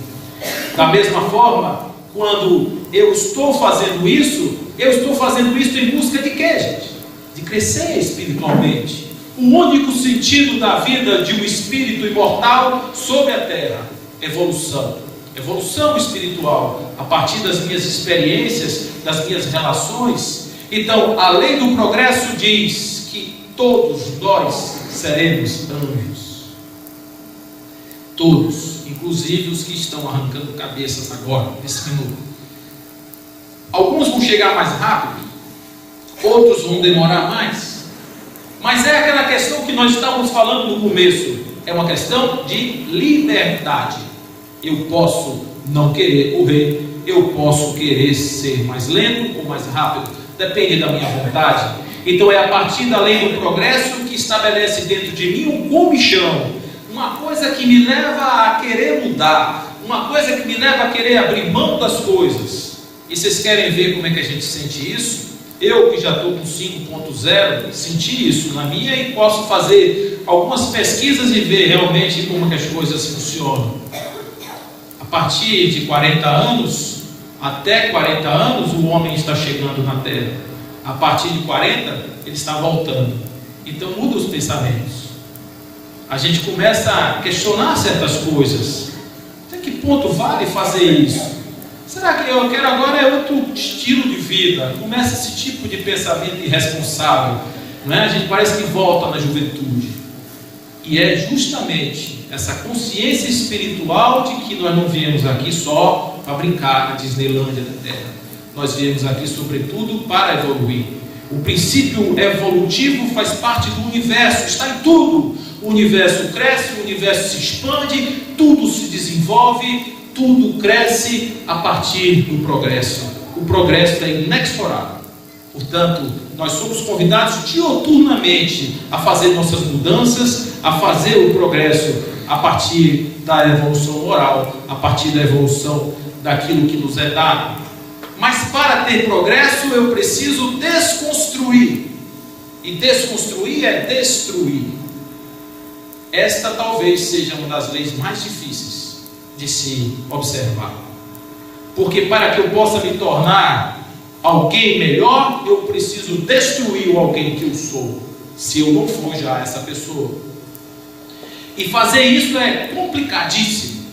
Da mesma forma, quando eu estou fazendo isso em busca de quê, gente? De crescer espiritualmente. O único sentido da vida de um espírito imortal sobre a terra: evolução. Evolução espiritual, a partir das minhas experiências, das minhas relações. Então, a lei do progresso diz que todos nós seremos anjos. Todos, inclusive os que estão arrancando cabeças agora, nesse minuto. Alguns vão chegar mais rápido, outros vão demorar mais. Mas é aquela questão que nós estávamos falando no começo. É uma questão de liberdade. Eu posso não querer correr, eu posso querer ser mais lento ou mais rápido, depende da minha vontade. Então é a partir da lei do progresso que estabelece dentro de mim um comichão, uma coisa que me leva a querer mudar, uma coisa que me leva a querer abrir mão das coisas. E vocês querem ver como é que a gente sente isso? Eu que já estou com 5.0, senti isso na minha e posso fazer algumas pesquisas e ver realmente como que as coisas funcionam. A partir de 40 anos, até 40 anos, o homem está chegando na Terra. A partir de 40, ele está voltando. Então muda os pensamentos. A gente começa a questionar certas coisas. Até que ponto vale fazer isso? Será que eu quero agora outro estilo de vida? Começa esse tipo de pensamento irresponsável, não é? A gente parece que volta na juventude. E é justamente essa consciência espiritual de que nós não viemos aqui só para brincar na Disneylândia da Terra. Nós viemos aqui sobretudo para evoluir. O princípio evolutivo faz parte do universo, está em tudo. O universo cresce, o universo se expande, tudo se desenvolve, tudo cresce a partir do progresso. O progresso é inexorável. Portanto, nós somos convidados dioturnamente a fazer nossas mudanças, a fazer o progresso a partir da evolução moral, a partir da evolução daquilo que nos é dado. Mas para ter progresso eu preciso desconstruir. E desconstruir é destruir. Esta talvez seja uma das leis mais difíceis de se observar. Porque para que eu possa me tornar alguém melhor, eu preciso destruir o alguém que eu sou, se eu não for já essa pessoa. E fazer isso é complicadíssimo,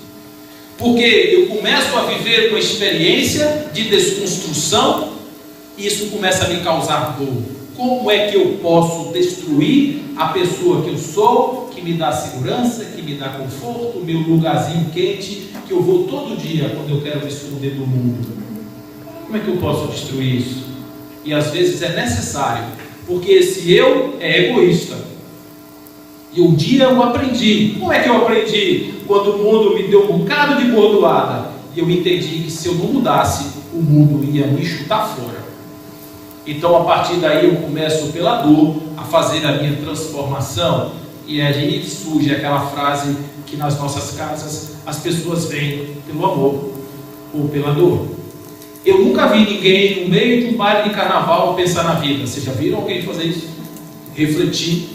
porque eu começo a viver uma experiência de desconstrução e isso começa a me causar dor. Como é que eu posso destruir a pessoa que eu sou, que me dá segurança, que me dá conforto, o meu lugarzinho quente, que eu vou todo dia quando eu quero me esconder do mundo? Como é que eu posso destruir isso? E às vezes é necessário, porque esse eu é egoísta. E um dia eu aprendi. Como é que eu aprendi? Quando o mundo me deu um bocado de bordoada e eu entendi que se eu não mudasse, o mundo ia me chutar fora. Então a partir daí eu começo pela dor a fazer a minha transformação. E aí surge aquela frase que nas nossas casas as pessoas vêm pelo amor ou pela dor. Eu nunca vi ninguém no meio de um baile de carnaval pensar na vida. Vocês já viram alguém fazer isso? Refletir.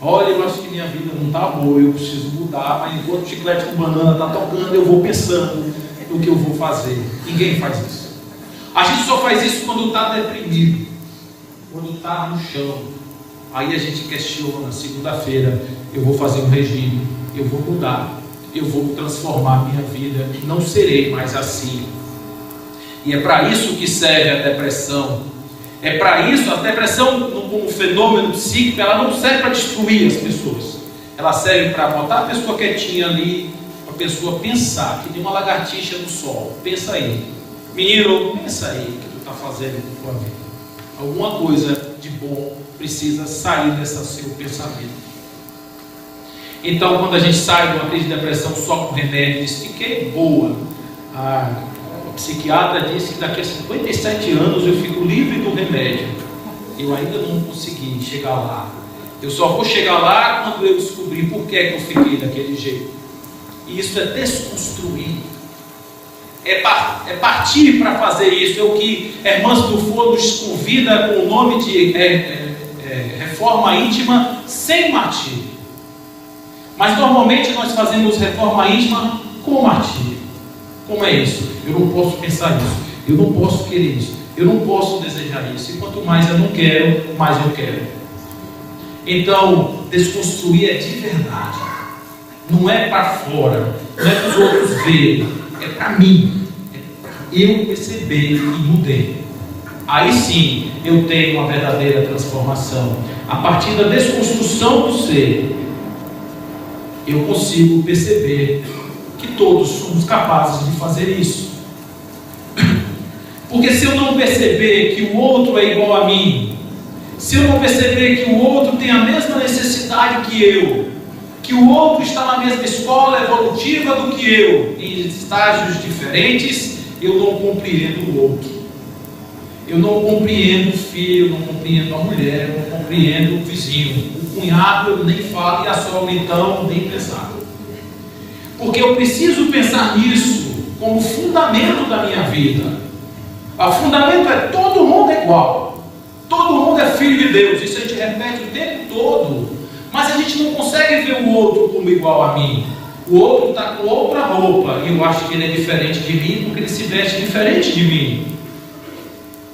Olha, eu acho que minha vida não está boa, eu preciso mudar, mas enquanto o chiclete com banana está tocando, eu vou pensando no que eu vou fazer. Ninguém faz isso. A gente só faz isso quando está deprimido, quando está no chão. Aí a gente questiona, segunda-feira, eu vou fazer um regime, eu vou mudar, eu vou transformar a minha vida, não serei mais assim. E é para isso que serve a depressão. É para isso, a depressão, como fenômeno psíquico, ela não serve para destruir as pessoas. Ela serve para botar a pessoa quietinha ali, para a pessoa pensar, que tem uma lagartixa no sol. Pensa aí. Menino, pensa aí o que tu está fazendo com a tua vida. Alguma coisa de bom precisa sair desse seu pensamento. Então, quando a gente sai de uma crise de depressão só com remédio, diz, fiquei boa. O psiquiatra disse que daqui a 57 anos eu fico livre do remédio. Eu ainda não consegui chegar lá. Eu só vou chegar lá quando eu descobrir por que eu fiquei daquele jeito. E isso é desconstruir. É partir para fazer isso. É o que Hermãos do Fogo nos convida com o nome de reforma íntima sem martírio. Mas normalmente nós fazemos reforma íntima com martírio. Como é isso? Eu não posso pensar isso, eu não posso querer isso, eu não posso desejar isso. E quanto mais eu não quero, mais eu quero. Então, desconstruir é de verdade. Não é para fora, não é para os outros verem, é para mim. É para eu perceber e mudei. Aí sim, eu tenho uma verdadeira transformação. A partir da desconstrução do ser, eu consigo perceber que todos somos capazes de fazer isso. Porque se eu não perceber que o outro é igual a mim, se eu não perceber que o outro tem a mesma necessidade que o outro está na mesma escola evolutiva do que eu, em estágios diferentes, eu não compreendo o outro. Eu não compreendo o filho, eu não compreendo a mulher, eu não compreendo o vizinho. O cunhado eu nem falo e a sogra então nem pensar. Porque eu preciso pensar nisso como fundamento da minha vida. O fundamento é todo mundo é igual. Todo mundo é filho de Deus. Isso a gente repete o tempo todo. Mas a gente não consegue ver o outro como igual a mim. O outro está com outra roupa. E eu acho que ele é diferente de mim porque ele se veste diferente de mim.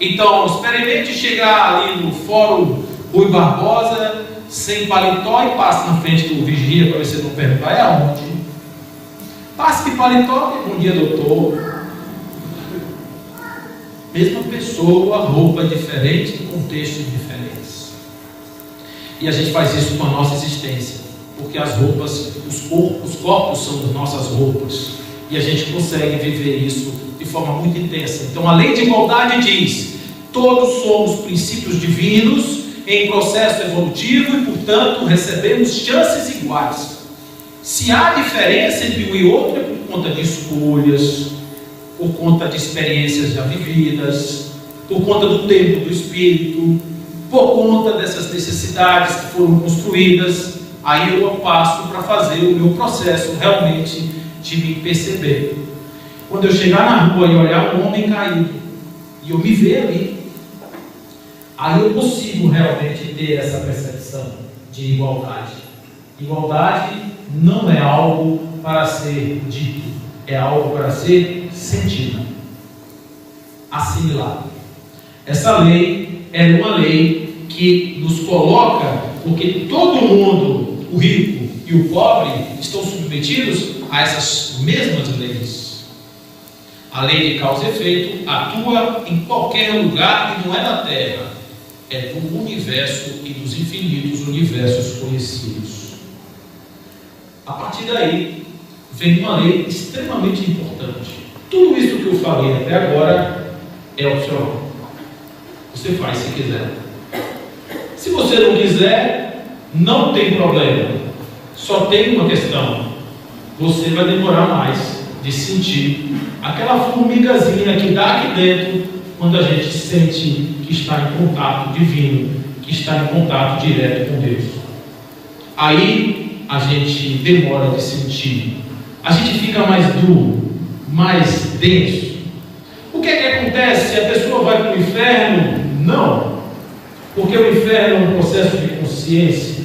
Então, experimente chegar ali no Fórum Rui Barbosa sem paletó e passe na frente do vigia para você não perguntar é aonde. Passe de paletó, bom dia, doutor. Mesma pessoa, roupa diferente, contextos diferentes. E a gente faz isso com a nossa existência, porque as roupas, os corpos são as nossas roupas, e a gente consegue viver isso de forma muito intensa. Então a lei de igualdade diz: todos somos princípios divinos em processo evolutivo e, portanto, recebemos chances iguais. Se há diferença entre um e outro, é por conta de escolhas, por conta de experiências já vividas, por conta do tempo do espírito, por conta dessas necessidades que foram construídas. Aí eu passo para fazer o meu processo realmente de me perceber. Quando eu chegar na rua e olhar um homem caído, e eu me ver ali, aí eu consigo realmente ter essa percepção de igualdade. Igualdade não é algo para ser dito, é algo para ser sentido, assimilado. Essa lei é uma lei que nos coloca, porque todo mundo, o rico e o pobre, estão submetidos a essas mesmas leis. A lei de causa e efeito atua em qualquer lugar e não é da Terra, é do universo e dos infinitos universos conhecidos. A partir daí, vem uma lei extremamente importante. Tudo isso que eu falei até agora é opcional. Você faz se quiser. Se você não quiser, não tem problema. Só tem uma questão: você vai demorar mais de sentir aquela formigazinha que dá aqui dentro quando a gente sente que está em contato divino, que está em contato direto com Deus. Aí a gente demora de sentir? A gente fica mais duro, mais denso. O que é que acontece? A pessoa vai para o inferno? Não, porque o inferno é um processo de consciência.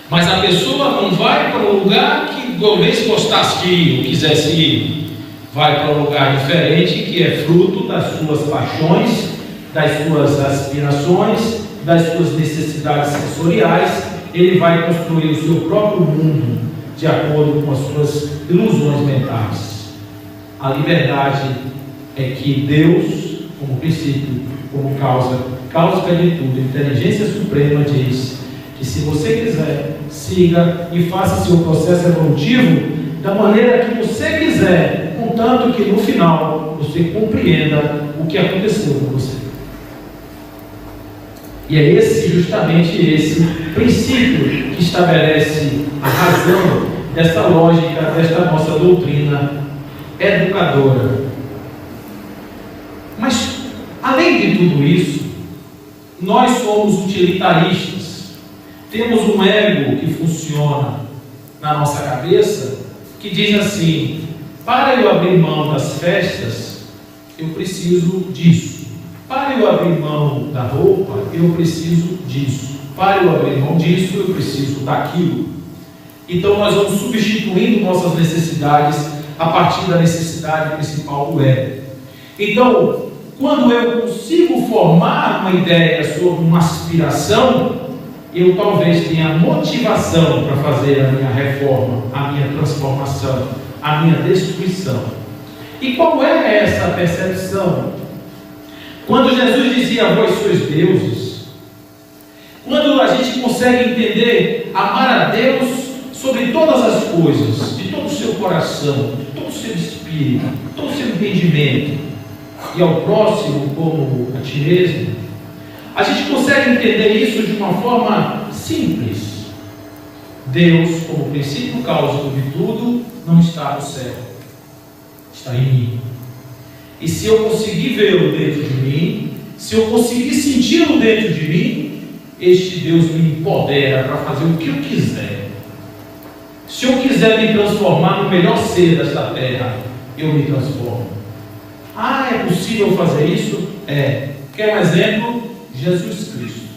Mas a pessoa não vai para um lugar que talvez gostasse de ir ou quisesse ir. Vai para um lugar diferente, que é fruto das suas paixões, das suas aspirações, das suas necessidades sensoriais. Ele vai construir o seu próprio mundo de acordo com as suas ilusões mentais. A liberdade é que Deus, como princípio, como causa de tudo, a inteligência suprema diz que se você quiser, siga e faça seu processo evolutivo da maneira que você quiser, contanto que no final você compreenda o que aconteceu com você. E é justamente esse princípio que estabelece a razão dessa lógica, desta nossa doutrina educadora. Mas, além de tudo isso, nós somos utilitaristas. Temos um ego que funciona na nossa cabeça, que diz assim: para eu abrir mão das festas, eu preciso disso. Para eu abrir mão da roupa, eu preciso disso. Para eu abrir mão disso, eu preciso daquilo. Então nós vamos substituindo nossas necessidades a partir da necessidade principal do ego. Então, quando eu consigo formar uma ideia sobre uma aspiração, eu talvez tenha motivação para fazer a minha reforma, a minha transformação, a minha destruição. E qual é essa percepção? Quando Jesus dizia: vós sois deuses, quando a gente consegue entender, amar a Deus sobre todas as coisas, de todo o seu coração, de todo o seu espírito, de todo o seu entendimento, e ao próximo como a ti mesmo, a gente consegue entender isso de uma forma simples. Deus, como princípio cáusico de tudo, não está no céu, está em mim. E se eu conseguir vê-lo dentro de mim, se eu conseguir senti-lo dentro de mim, este Deus me empodera para fazer o que eu quiser. Se eu quiser me transformar no melhor ser desta terra, eu me transformo. Ah, é possível fazer isso? É. Quer um exemplo? Jesus Cristo.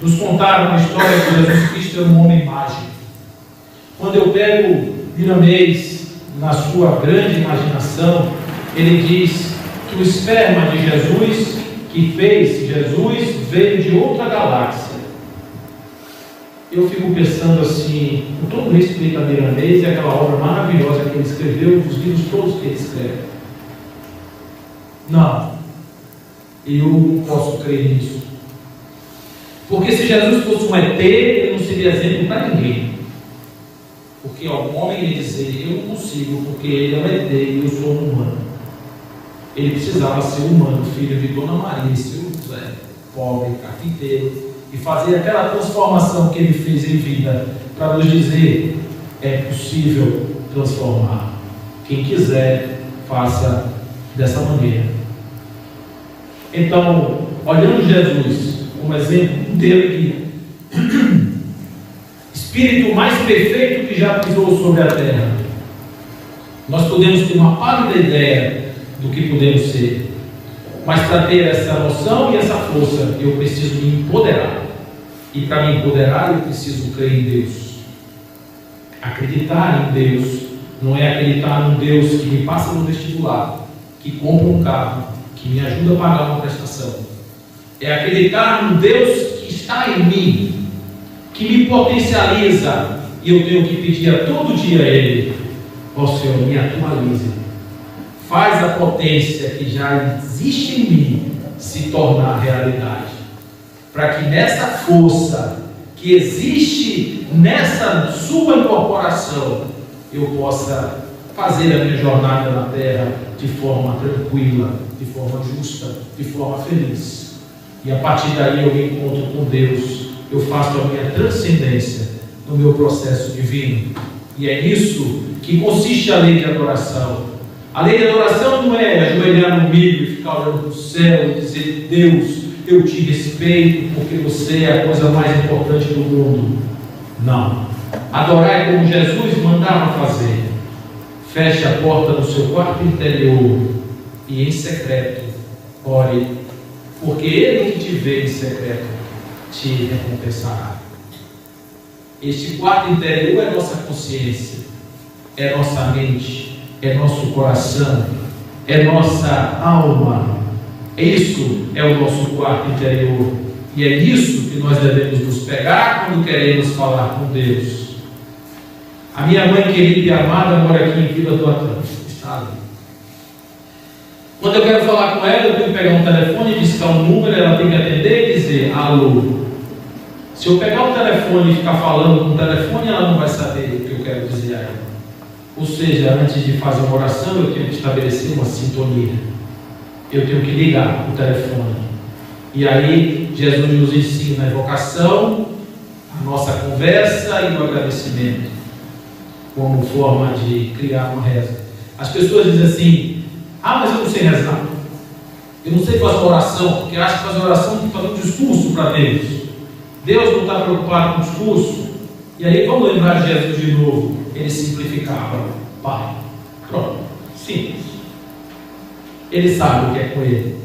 Nos contaram a história que Jesus Cristo era um homem mágico. Quando eu pego Miramês na sua grande imaginação, ele diz que o esperma de Jesus, que fez Jesus, veio de outra galáxia. Eu fico pensando assim, com todo respeito a Miramês e aquela obra maravilhosa que ele escreveu, os livros todos que ele escreve. Não, eu não posso crer nisso. Porque se Jesus fosse um ET, ele não seria exemplo para ninguém. Porque algum homem ia dizer: eu não consigo, porque ele é um ET e eu sou um humano. Ele precisava ser humano, filho de Dona Maria, seu José, pobre, carpinteiro, e fazer aquela transformação que ele fez em vida, para nos dizer: é possível transformar. Quem quiser, faça dessa maneira. Então, olhando Jesus como exemplo dele, espírito mais perfeito que já pisou sobre a terra, nós podemos ter uma pálida ideia do que podemos ser, mas para ter essa noção e essa força, eu preciso me empoderar, e para me empoderar eu preciso crer em Deus. Acreditar em Deus não é acreditar num Deus que me passa no vestibular, que compra um carro, que me ajuda a pagar uma prestação. É acreditar num Deus que está em mim, que me potencializa, e eu tenho que pedir a todo dia a Ele: ó Senhor, me atualize, faz a potência que já existe em mim se tornar realidade, para que nessa força que existe nessa sua incorporação, eu possa fazer a minha jornada na terra de forma tranquila, de forma justa, de forma feliz. E a partir daí eu me encontro com Deus, eu faço a minha transcendência no meu processo divino. E é nisso que consiste a lei de adoração. A lei de adoração não é ajoelhar no milho e ficar olhando para o céu e dizer: Deus, eu te respeito porque você é a coisa mais importante do mundo. Não. Adorar é como Jesus mandava fazer. Feche a porta do seu quarto interior e em secreto ore, porque Ele que te vê em secreto te recompensará. Este quarto interior é nossa consciência, é nossa mente, é nosso coração, é nossa alma. Isso é o nosso quarto interior. E é nisso que nós devemos nos pegar quando queremos falar com Deus. A minha mãe querida e amada mora aqui em Vila do Atlântico, está ali. Quando eu quero falar com ela, eu tenho que pegar um telefone, discar um número, ela tem que atender e dizer alô. Se eu pegar o telefone e ficar falando com o telefone, ela não vai saber o que eu quero dizer a ela. Ou seja, antes de fazer uma oração, eu tenho que estabelecer uma sintonia. Eu tenho que ligar o telefone. E aí, Jesus nos ensina a evocação, a nossa conversa e o agradecimento, como forma de criar uma reza. As pessoas dizem assim: mas eu não sei rezar, eu não sei fazer oração, porque acho que fazer oração tem que fazer um discurso para Deus. Deus não está preocupado com o discurso. E aí vamos lembrar de Jesus de novo. Ele simplificava: Pai. Pronto, simples. Ele sabe o que é com ele.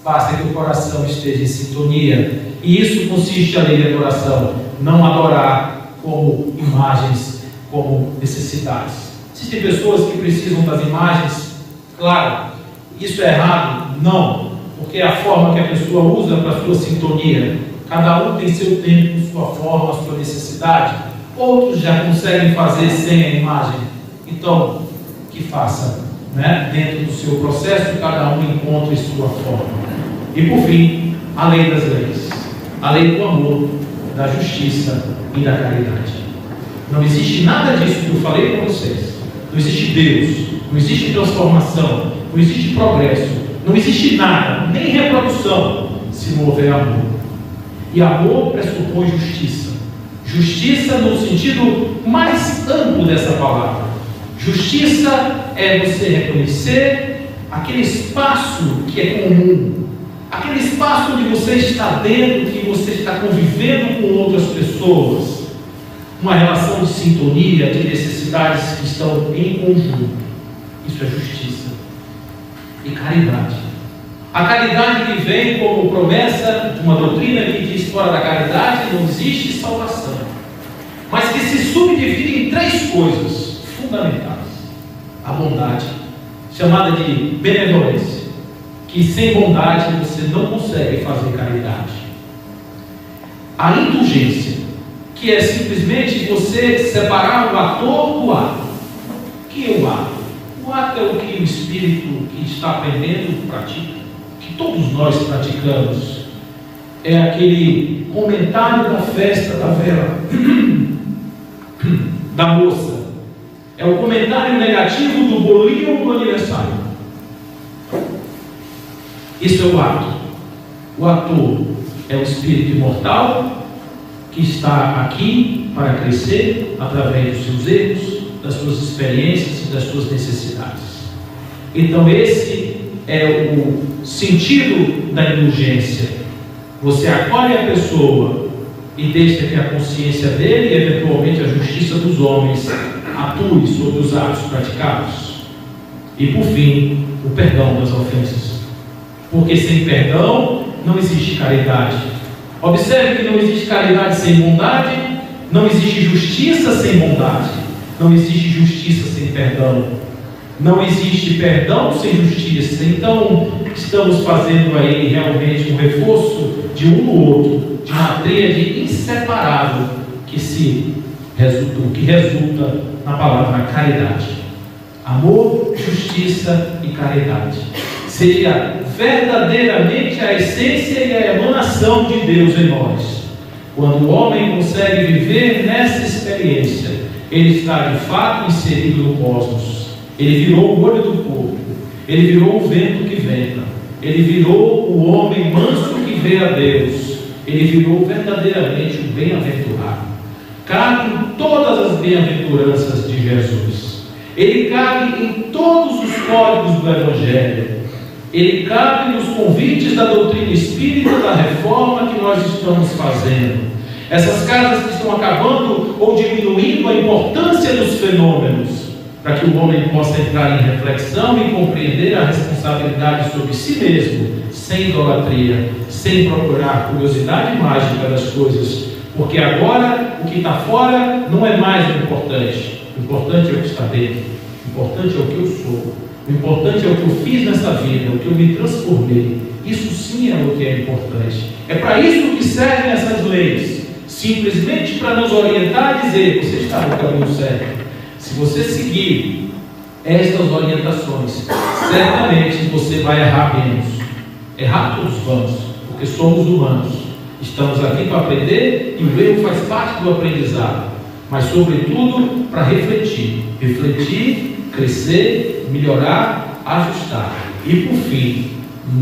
Basta que o coração esteja em sintonia. E isso consiste a lei da adoração. Não adorar como imagens, como necessidades. Existem pessoas que precisam das imagens. Claro, isso é errado? Não, porque é a forma que a pessoa usa para a sua sintonia. Cada um tem seu tempo, sua forma, sua necessidade. Outros já conseguem fazer sem a imagem. Então, que faça, dentro do seu processo, cada um encontre sua forma. E por fim, a lei das leis. A lei do amor, da justiça e da caridade. Não existe nada disso que eu falei para vocês. Não existe Deus, não existe transformação, não existe progresso, não existe nada, nem reprodução, se não houver amor. E amor pressupõe justiça. Justiça no sentido mais amplo dessa palavra. Justiça é você reconhecer aquele espaço que é comum, aquele espaço onde você está dentro, que você está convivendo com outras pessoas, uma relação de sintonia, de necessidades que estão em conjunto. Isso é justiça. E caridade. A caridade que vem como promessa de uma doutrina que diz que fora da caridade não existe salvação, mas que se subdivide em três coisas fundamentais. A bondade, chamada de benevolência, que sem bondade você não consegue fazer caridade. A indulgência, que é simplesmente você separar o ator do ato. O que é o ato? O ato é o que o espírito que está aprendendo pratica, que todos nós praticamos. É aquele comentário da festa da vela, da moça. É o comentário negativo do bolinho do aniversário. Isso é o ato. O ator é o espírito imortal que está aqui para crescer através dos seus erros, das suas experiências e das suas necessidades. Então esse é o sentido da indulgência. Você acolhe a pessoa e deixa que a consciência dele e eventualmente a justiça dos homens atue sobre os atos praticados. E por fim, o perdão das ofensas. Porque sem perdão não existe caridade. Observe que não existe caridade sem bondade, não existe justiça sem bondade, não existe justiça sem perdão, não existe perdão sem justiça. Então estamos fazendo aí realmente um reforço de um no outro, de uma tríade inseparável que resulta na palavra caridade. Amor, justiça e caridade. Seria verdadeiramente a essência e a emanação de Deus em nós. Quando o homem consegue viver nessa experiência, ele está de fato inserido no cosmos. Ele virou o olho do corpo, ele virou o vento que venta, ele virou o homem manso que vê a Deus, ele virou verdadeiramente o bem-aventurado. Cabe em todas as bem-aventuranças de Jesus, ele cabe em todos os códigos do Evangelho, ele cabe nos convites da doutrina espírita da reforma que nós estamos fazendo, Essas casas que estão acabando ou diminuindo a importância dos fenômenos, para que o homem possa entrar em reflexão e compreender a responsabilidade sobre si mesmo, sem idolatria, sem procurar curiosidade mágica das coisas, porque agora o que está fora não é mais o importante. O importante é o que está dentro, o importante é o que eu sou, o importante é o que eu fiz nessa vida, o que eu me transformei. Isso sim é o que é importante. É para isso que servem essas leis, simplesmente para nos orientar e dizer: você está no caminho certo. Se você seguir estas orientações, certamente você vai errar menos. Errar todos vamos, porque somos humanos. Estamos aqui para aprender e o erro faz parte do aprendizado. Mas, sobretudo, para refletir. Refletir, crescer, melhorar, ajustar. E, por fim,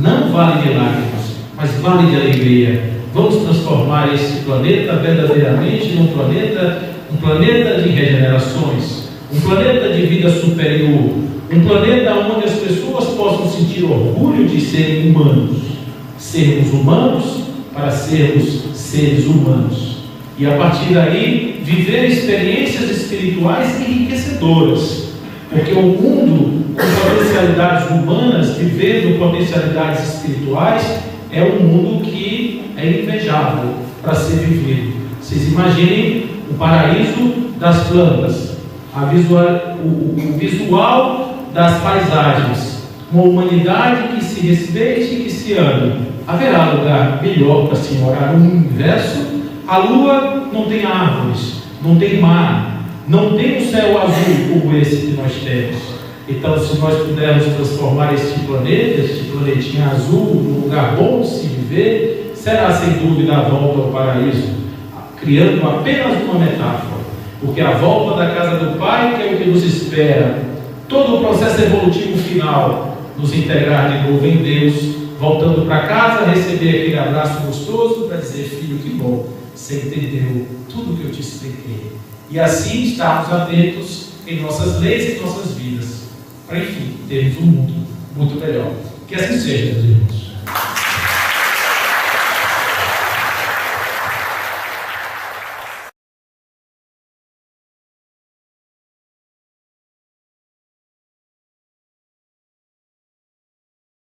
não vale de lágrimas, mas vale de alegria. Vamos transformar esse planeta verdadeiramente num planeta de regenerações, um planeta de vida superior, um planeta onde as pessoas possam sentir orgulho de serem humanos, sermos humanos para sermos seres humanos, e a partir daí viver experiências espirituais enriquecedoras, porque o mundo com potencialidades humanas, vivendo potencialidades espirituais, é um mundo que é invejável para ser vivido. Vocês imaginem o paraíso das plantas, o visual das paisagens, uma humanidade que se respeite e que se ame. Haverá lugar melhor para se morar no universo? A lua não tem árvores, não tem mar, não tem um céu azul como esse que nós temos. Então, se nós pudermos transformar este planetinha azul, num lugar bom de se viver, será sem dúvida a volta ao paraíso, criando apenas uma metáfora, porque a volta da casa do Pai, que é o que nos espera, todo o processo evolutivo final, nos integrar de novo em Deus, voltando para casa, receber aquele abraço gostoso para dizer: filho, que bom, você entendeu tudo que eu te expliquei. E assim estarmos atentos em nossas leis e nossas vidas, para enfim termos um mundo muito melhor. Que assim seja, meus irmãos.